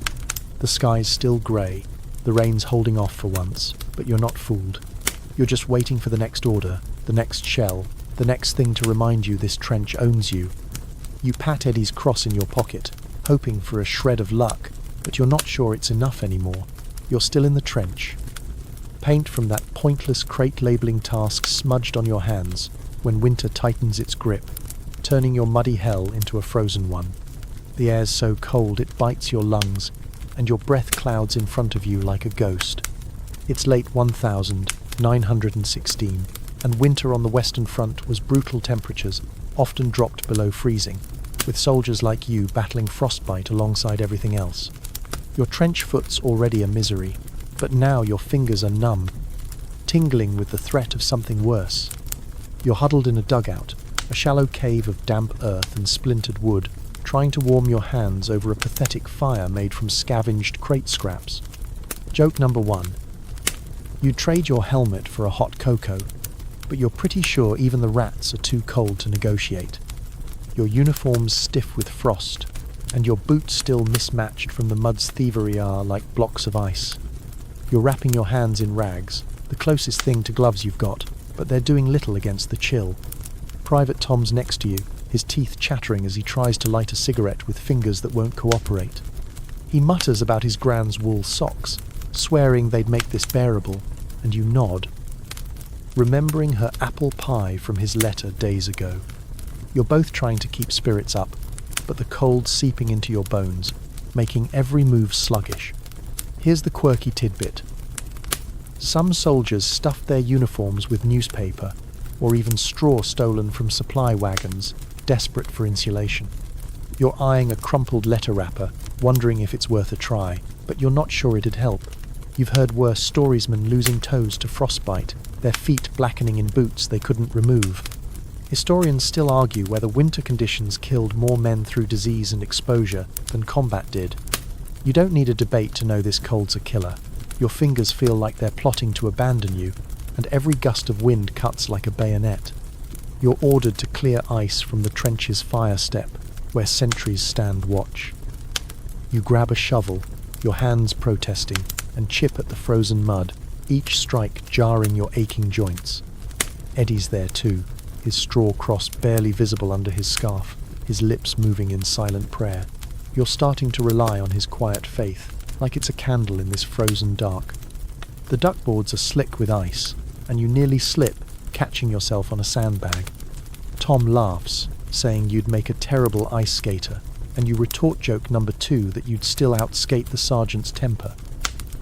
The sky's still grey, the rain's holding off for once, but you're not fooled. You're just waiting for the next order, the next shell, the next thing to remind you this trench owns you. You pat Eddie's cross in your pocket, hoping for a shred of luck, but you're not sure it's enough anymore. You're still in the trench. Paint from that pointless crate labelling task smudged on your hands when winter tightens its grip, turning your muddy hell into a frozen one. The air's so cold it bites your lungs, and your breath clouds in front of you like a ghost. It's late 1916, and winter on the Western Front was brutal temperatures, often dropped below freezing, with soldiers like you battling frostbite alongside everything else. Your trench foot's already a misery, but now your fingers are numb, tingling with the threat of something worse. You're huddled in a dugout, a shallow cave of damp earth and splintered wood, trying to warm your hands over a pathetic fire made from scavenged crate scraps. Joke number 1. You trade your helmet for a hot cocoa, but you're pretty sure even the rats are too cold to negotiate. Your uniform's stiff with frost, and your boots still mismatched from the mud's thievery are like blocks of ice. You're wrapping your hands in rags, the closest thing to gloves you've got, but they're doing little against the chill. Private Tom's next to you, his teeth chattering as he tries to light a cigarette with fingers that won't cooperate. He mutters about his grand's wool socks, swearing they'd make this bearable, and you nod, remembering her apple pie from his letter days ago. You're both trying to keep spirits up, but the cold seeping into your bones, making every move sluggish. Here's the quirky tidbit. Some soldiers stuffed their uniforms with newspaper, or even straw stolen from supply wagons, desperate for insulation. You're eyeing a crumpled letter wrapper, wondering if it's worth a try, but you're not sure it'd help. You've heard worse storiesmen losing toes to frostbite, their feet blackening in boots they couldn't remove. Historians still argue whether winter conditions killed more men through disease and exposure than combat did. You don't need a debate to know this cold's a killer. Your fingers feel like they're plotting to abandon you, and every gust of wind cuts like a bayonet. You're ordered to clear ice from the trench's fire step, where sentries stand watch. You grab a shovel, your hands protesting, and chip at the frozen mud, each strike jarring your aching joints. Eddie's there too, his straw cross barely visible under his scarf, his lips moving in silent prayer. You're starting to rely on his quiet faith, like it's a candle in this frozen dark. The duckboards are slick with ice, and you nearly slip, catching yourself on a sandbag. Tom laughs, saying you'd make a terrible ice skater, and you retort joke number 2 that you'd still outskate the sergeant's temper.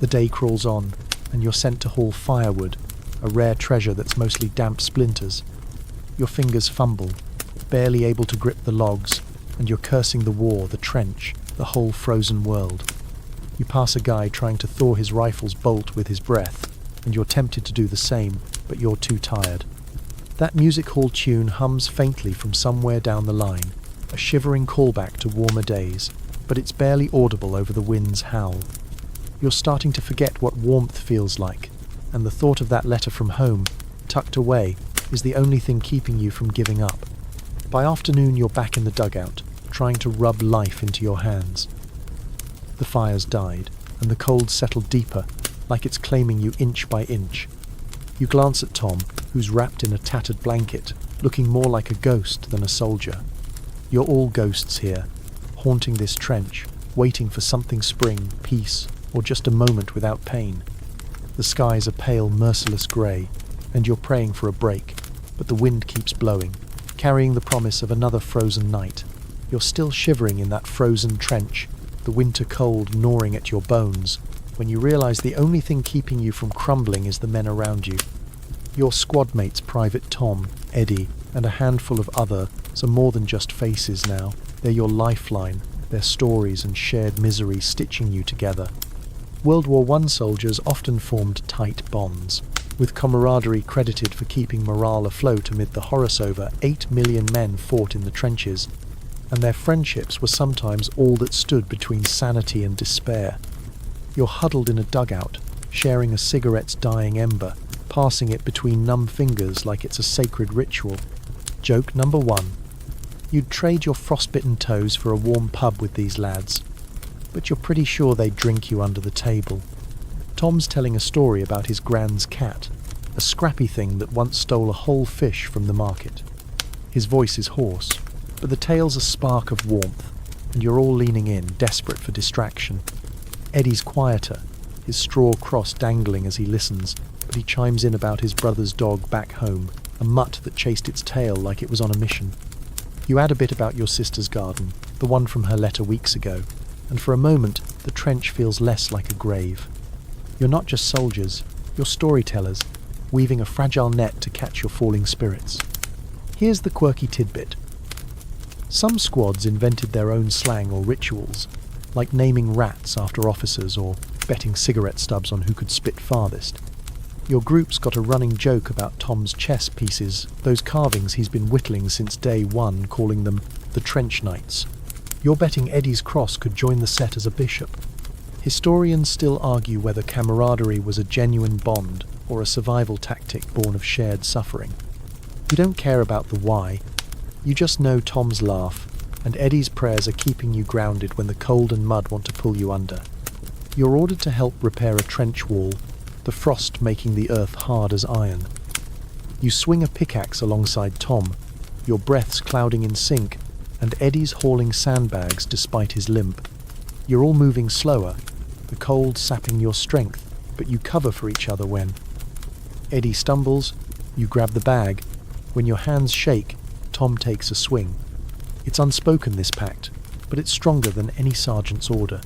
The day crawls on, and you're sent to haul firewood, a rare treasure that's mostly damp splinters. Your fingers fumble, barely able to grip the logs, and you're cursing the war, the trench, the whole frozen world. You pass a guy trying to thaw his rifle's bolt with his breath, and you're tempted to do the same, but you're too tired. That music hall tune hums faintly from somewhere down the line, a shivering callback to warmer days, but it's barely audible over the wind's howl. You're starting to forget what warmth feels like, and the thought of that letter from home, tucked away, is the only thing keeping you from giving up. By afternoon, you're back in the dugout, trying to rub life into your hands. The fire's died, and the cold settled deeper, like it's claiming you inch by inch. You glance at Tom, who's wrapped in a tattered blanket, looking more like a ghost than a soldier. You're all ghosts here, haunting this trench, waiting for something spring, peace, or just a moment without pain. The skies are pale, merciless grey, and you're praying for a break, but the wind keeps blowing, carrying the promise of another frozen night. You're still shivering in that frozen trench, the winter cold gnawing at your bones, when you realise the only thing keeping you from crumbling is the men around you. Your squad mates, Private Tom, Eddie, and a handful of others are more than just faces now. They're your lifeline, their stories and shared misery stitching you together. World War I soldiers often formed tight bonds, with camaraderie credited for keeping morale afloat amid the horrors. Over 8 million men fought in the trenches, and their friendships were sometimes all that stood between sanity and despair. You're huddled in a dugout, sharing a cigarette's dying ember, passing it between numb fingers like it's a sacred ritual. Joke number 1. You'd trade your frostbitten toes for a warm pub with these lads, but you're pretty sure they'd drink you under the table. Tom's telling a story about his grand's cat, a scrappy thing that once stole a whole fish from the market. His voice is hoarse, but the tale's a spark of warmth, and you're all leaning in, desperate for distraction. Eddie's quieter, his straw cross dangling as he listens, but he chimes in about his brother's dog back home, a mutt that chased its tail like it was on a mission. You add a bit about your sister's garden, the one from her letter weeks ago, and for a moment the trench feels less like a grave. You're not just soldiers, you're storytellers, weaving a fragile net to catch your falling spirits. Here's the quirky tidbit. Some squads invented their own slang or rituals, like naming rats after officers or betting cigarette stubs on who could spit farthest. Your group's got a running joke about Tom's chess pieces, those carvings he's been whittling since day one, calling them the Trench Knights. You're betting Eddie's cross could join the set as a bishop. Historians still argue whether camaraderie was a genuine bond or a survival tactic born of shared suffering. You don't care about the why, you just know Tom's laugh, and Eddie's prayers are keeping you grounded when the cold and mud want to pull you under. You're ordered to help repair a trench wall, the frost making the earth hard as iron. You swing a pickaxe alongside Tom, your breaths clouding in sync, and Eddie's hauling sandbags despite his limp. You're all moving slower, the cold sapping your strength, but you cover for each other when Eddie stumbles, you grab the bag. When your hands shake, Tom takes a swing. It's unspoken, this pact, but it's stronger than any sergeant's order.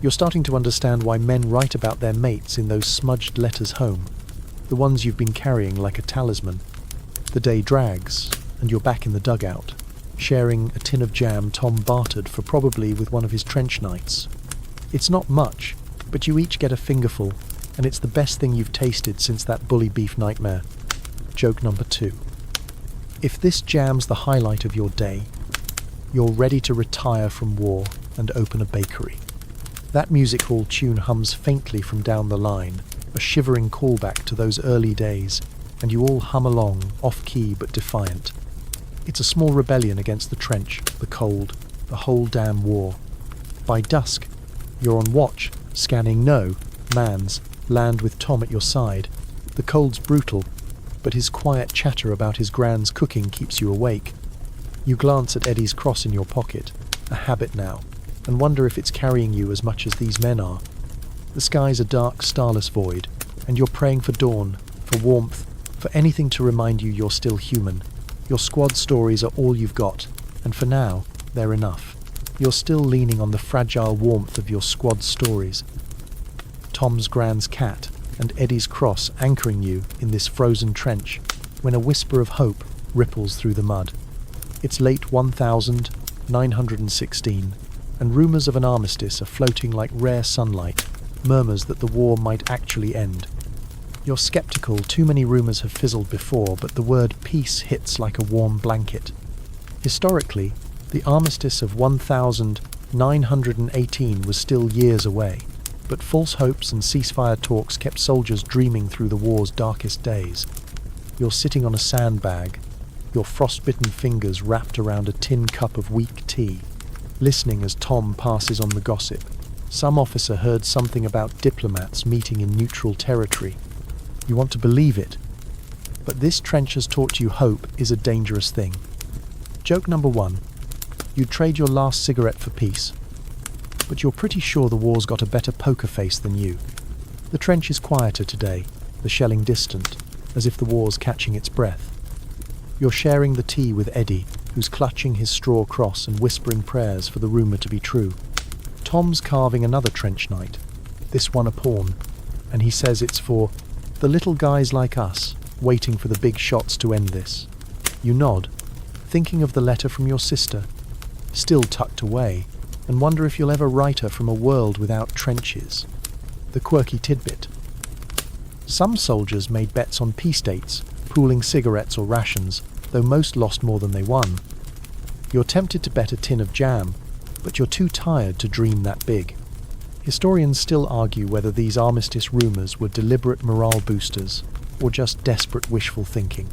You're starting to understand why men write about their mates in those smudged letters home, the ones you've been carrying like a talisman. The day drags, and you're back in the dugout, sharing a tin of jam Tom bartered for probably with one of his trench knights. It's not much, but you each get a fingerful, and it's the best thing you've tasted since that bully beef nightmare. Joke number 2. If this jam's the highlight of your day, you're ready to retire from war and open a bakery. That music hall tune hums faintly from down the line, a shivering callback to those early days, and you all hum along, off-key but defiant. It's a small rebellion against the trench, the cold, the whole damn war. By dusk, you're on watch, scanning man's land with Tom at your side. The cold's brutal, but his quiet chatter about his grand's cooking keeps you awake. You glance at Eddie's cross in your pocket, a habit now, and wonder if it's carrying you as much as these men are. The sky's a dark, starless void, and you're praying for dawn, for warmth, for anything to remind you you're still human. Your squad stories are all you've got, and for now, they're enough. You're still leaning on the fragile warmth of your squad stories. Tom's grand's cat and Eddie's cross anchoring you in this frozen trench when a whisper of hope ripples through the mud. It's late 1916, and rumours of an armistice are floating like rare sunlight, murmurs that the war might actually end. You're sceptical, too many rumours have fizzled before, but the word peace hits like a warm blanket. Historically, the armistice of 918 was still years away, but false hopes and ceasefire talks kept soldiers dreaming through the war's darkest days. You're sitting on a sandbag, your frostbitten fingers wrapped around a tin cup of weak tea, listening as Tom passes on the gossip. Some officer heard something about diplomats meeting in neutral territory. You want to believe it, but this trench has taught you hope is a dangerous thing. Joke number 1. You'd trade your last cigarette for peace, but you're pretty sure the war's got a better poker face than you. The trench is quieter today, the shelling distant, as if the war's catching its breath. You're sharing the tea with Eddie, who's clutching his straw cross and whispering prayers for the rumour to be true. Tom's carving another trench knight, this one a pawn, and he says it's for the little guys like us, waiting for the big shots to end this. You nod, thinking of the letter from your sister, still tucked away, and wonder if you'll ever write her from a world without trenches. The quirky tidbit. Some soldiers made bets on peace dates, pooling cigarettes or rations, though most lost more than they won. You're tempted to bet a tin of jam, but you're too tired to dream that big. Historians still argue whether these armistice rumours were deliberate morale boosters or just desperate wishful thinking.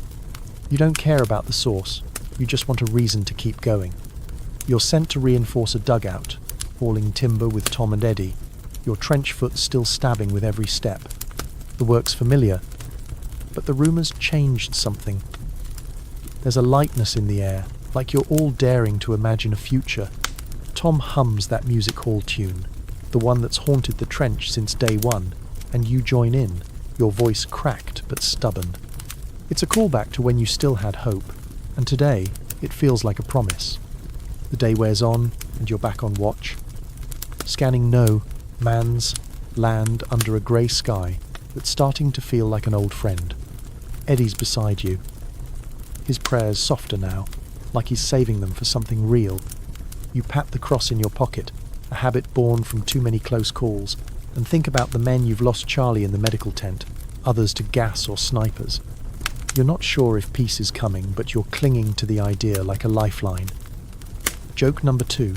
You don't care about the source, you just want a reason to keep going. You're sent to reinforce a dugout, hauling timber with Tom and Eddie, your trench foot still stabbing with every step. The work's familiar, but the rumours changed something. There's a lightness in the air, like you're all daring to imagine a future. Tom hums that music hall tune, the one that's haunted the trench since day one, and you join in, your voice cracked but stubborn. It's a callback to when you still had hope, and today it feels like a promise. The day wears on, and you're back on watch. Scanning man's land under a grey sky that's starting to feel like an old friend. Eddie's beside you. His prayers softer now, like he's saving them for something real. You pat the cross in your pocket, a habit born from too many close calls, and think about the men you've lost Charlie in the medical tent, others to gas or snipers. You're not sure if peace is coming, but you're clinging to the idea like a lifeline. Joke number 2.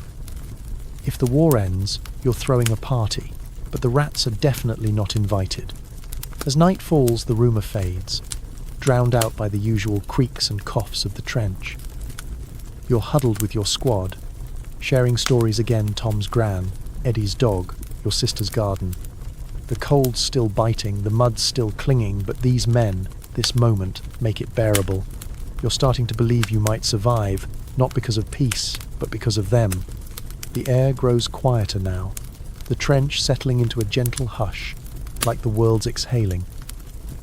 If the war ends, you're throwing a party, but the rats are definitely not invited. As night falls, the rumour fades, drowned out by the usual creaks and coughs of the trench. You're huddled with your squad, sharing stories again: Tom's gran, Eddie's dog, your sister's garden. The cold's still biting, the mud's still clinging, but these men, this moment, make it bearable. You're starting to believe you might survive, not because of peace, but because of them. The air grows quieter now, the trench settling into a gentle hush, like the world's exhaling.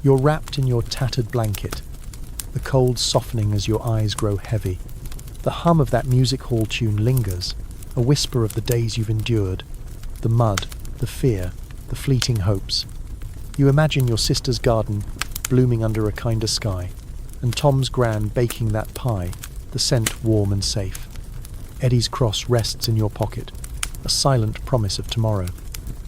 You're wrapped in your tattered blanket, the cold softening as your eyes grow heavy. The hum of that music hall tune lingers, a whisper of the days you've endured, the mud, the fear, the fleeting hopes. You imagine your sister's garden blooming under a kinder sky, and Tom's gran baking that pie, the scent warm and safe. Eddie's cross rests in your pocket, a silent promise of tomorrow.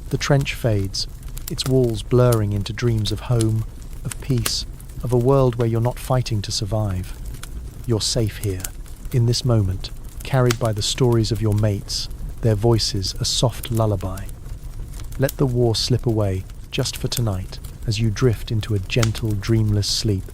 The trench fades, its walls blurring into dreams of home, of peace, of a world where you're not fighting to survive. You're safe here, in this moment, carried by the stories of your mates, their voices a soft lullaby. Let the war slip away, just for tonight, as you drift into a gentle, dreamless sleep.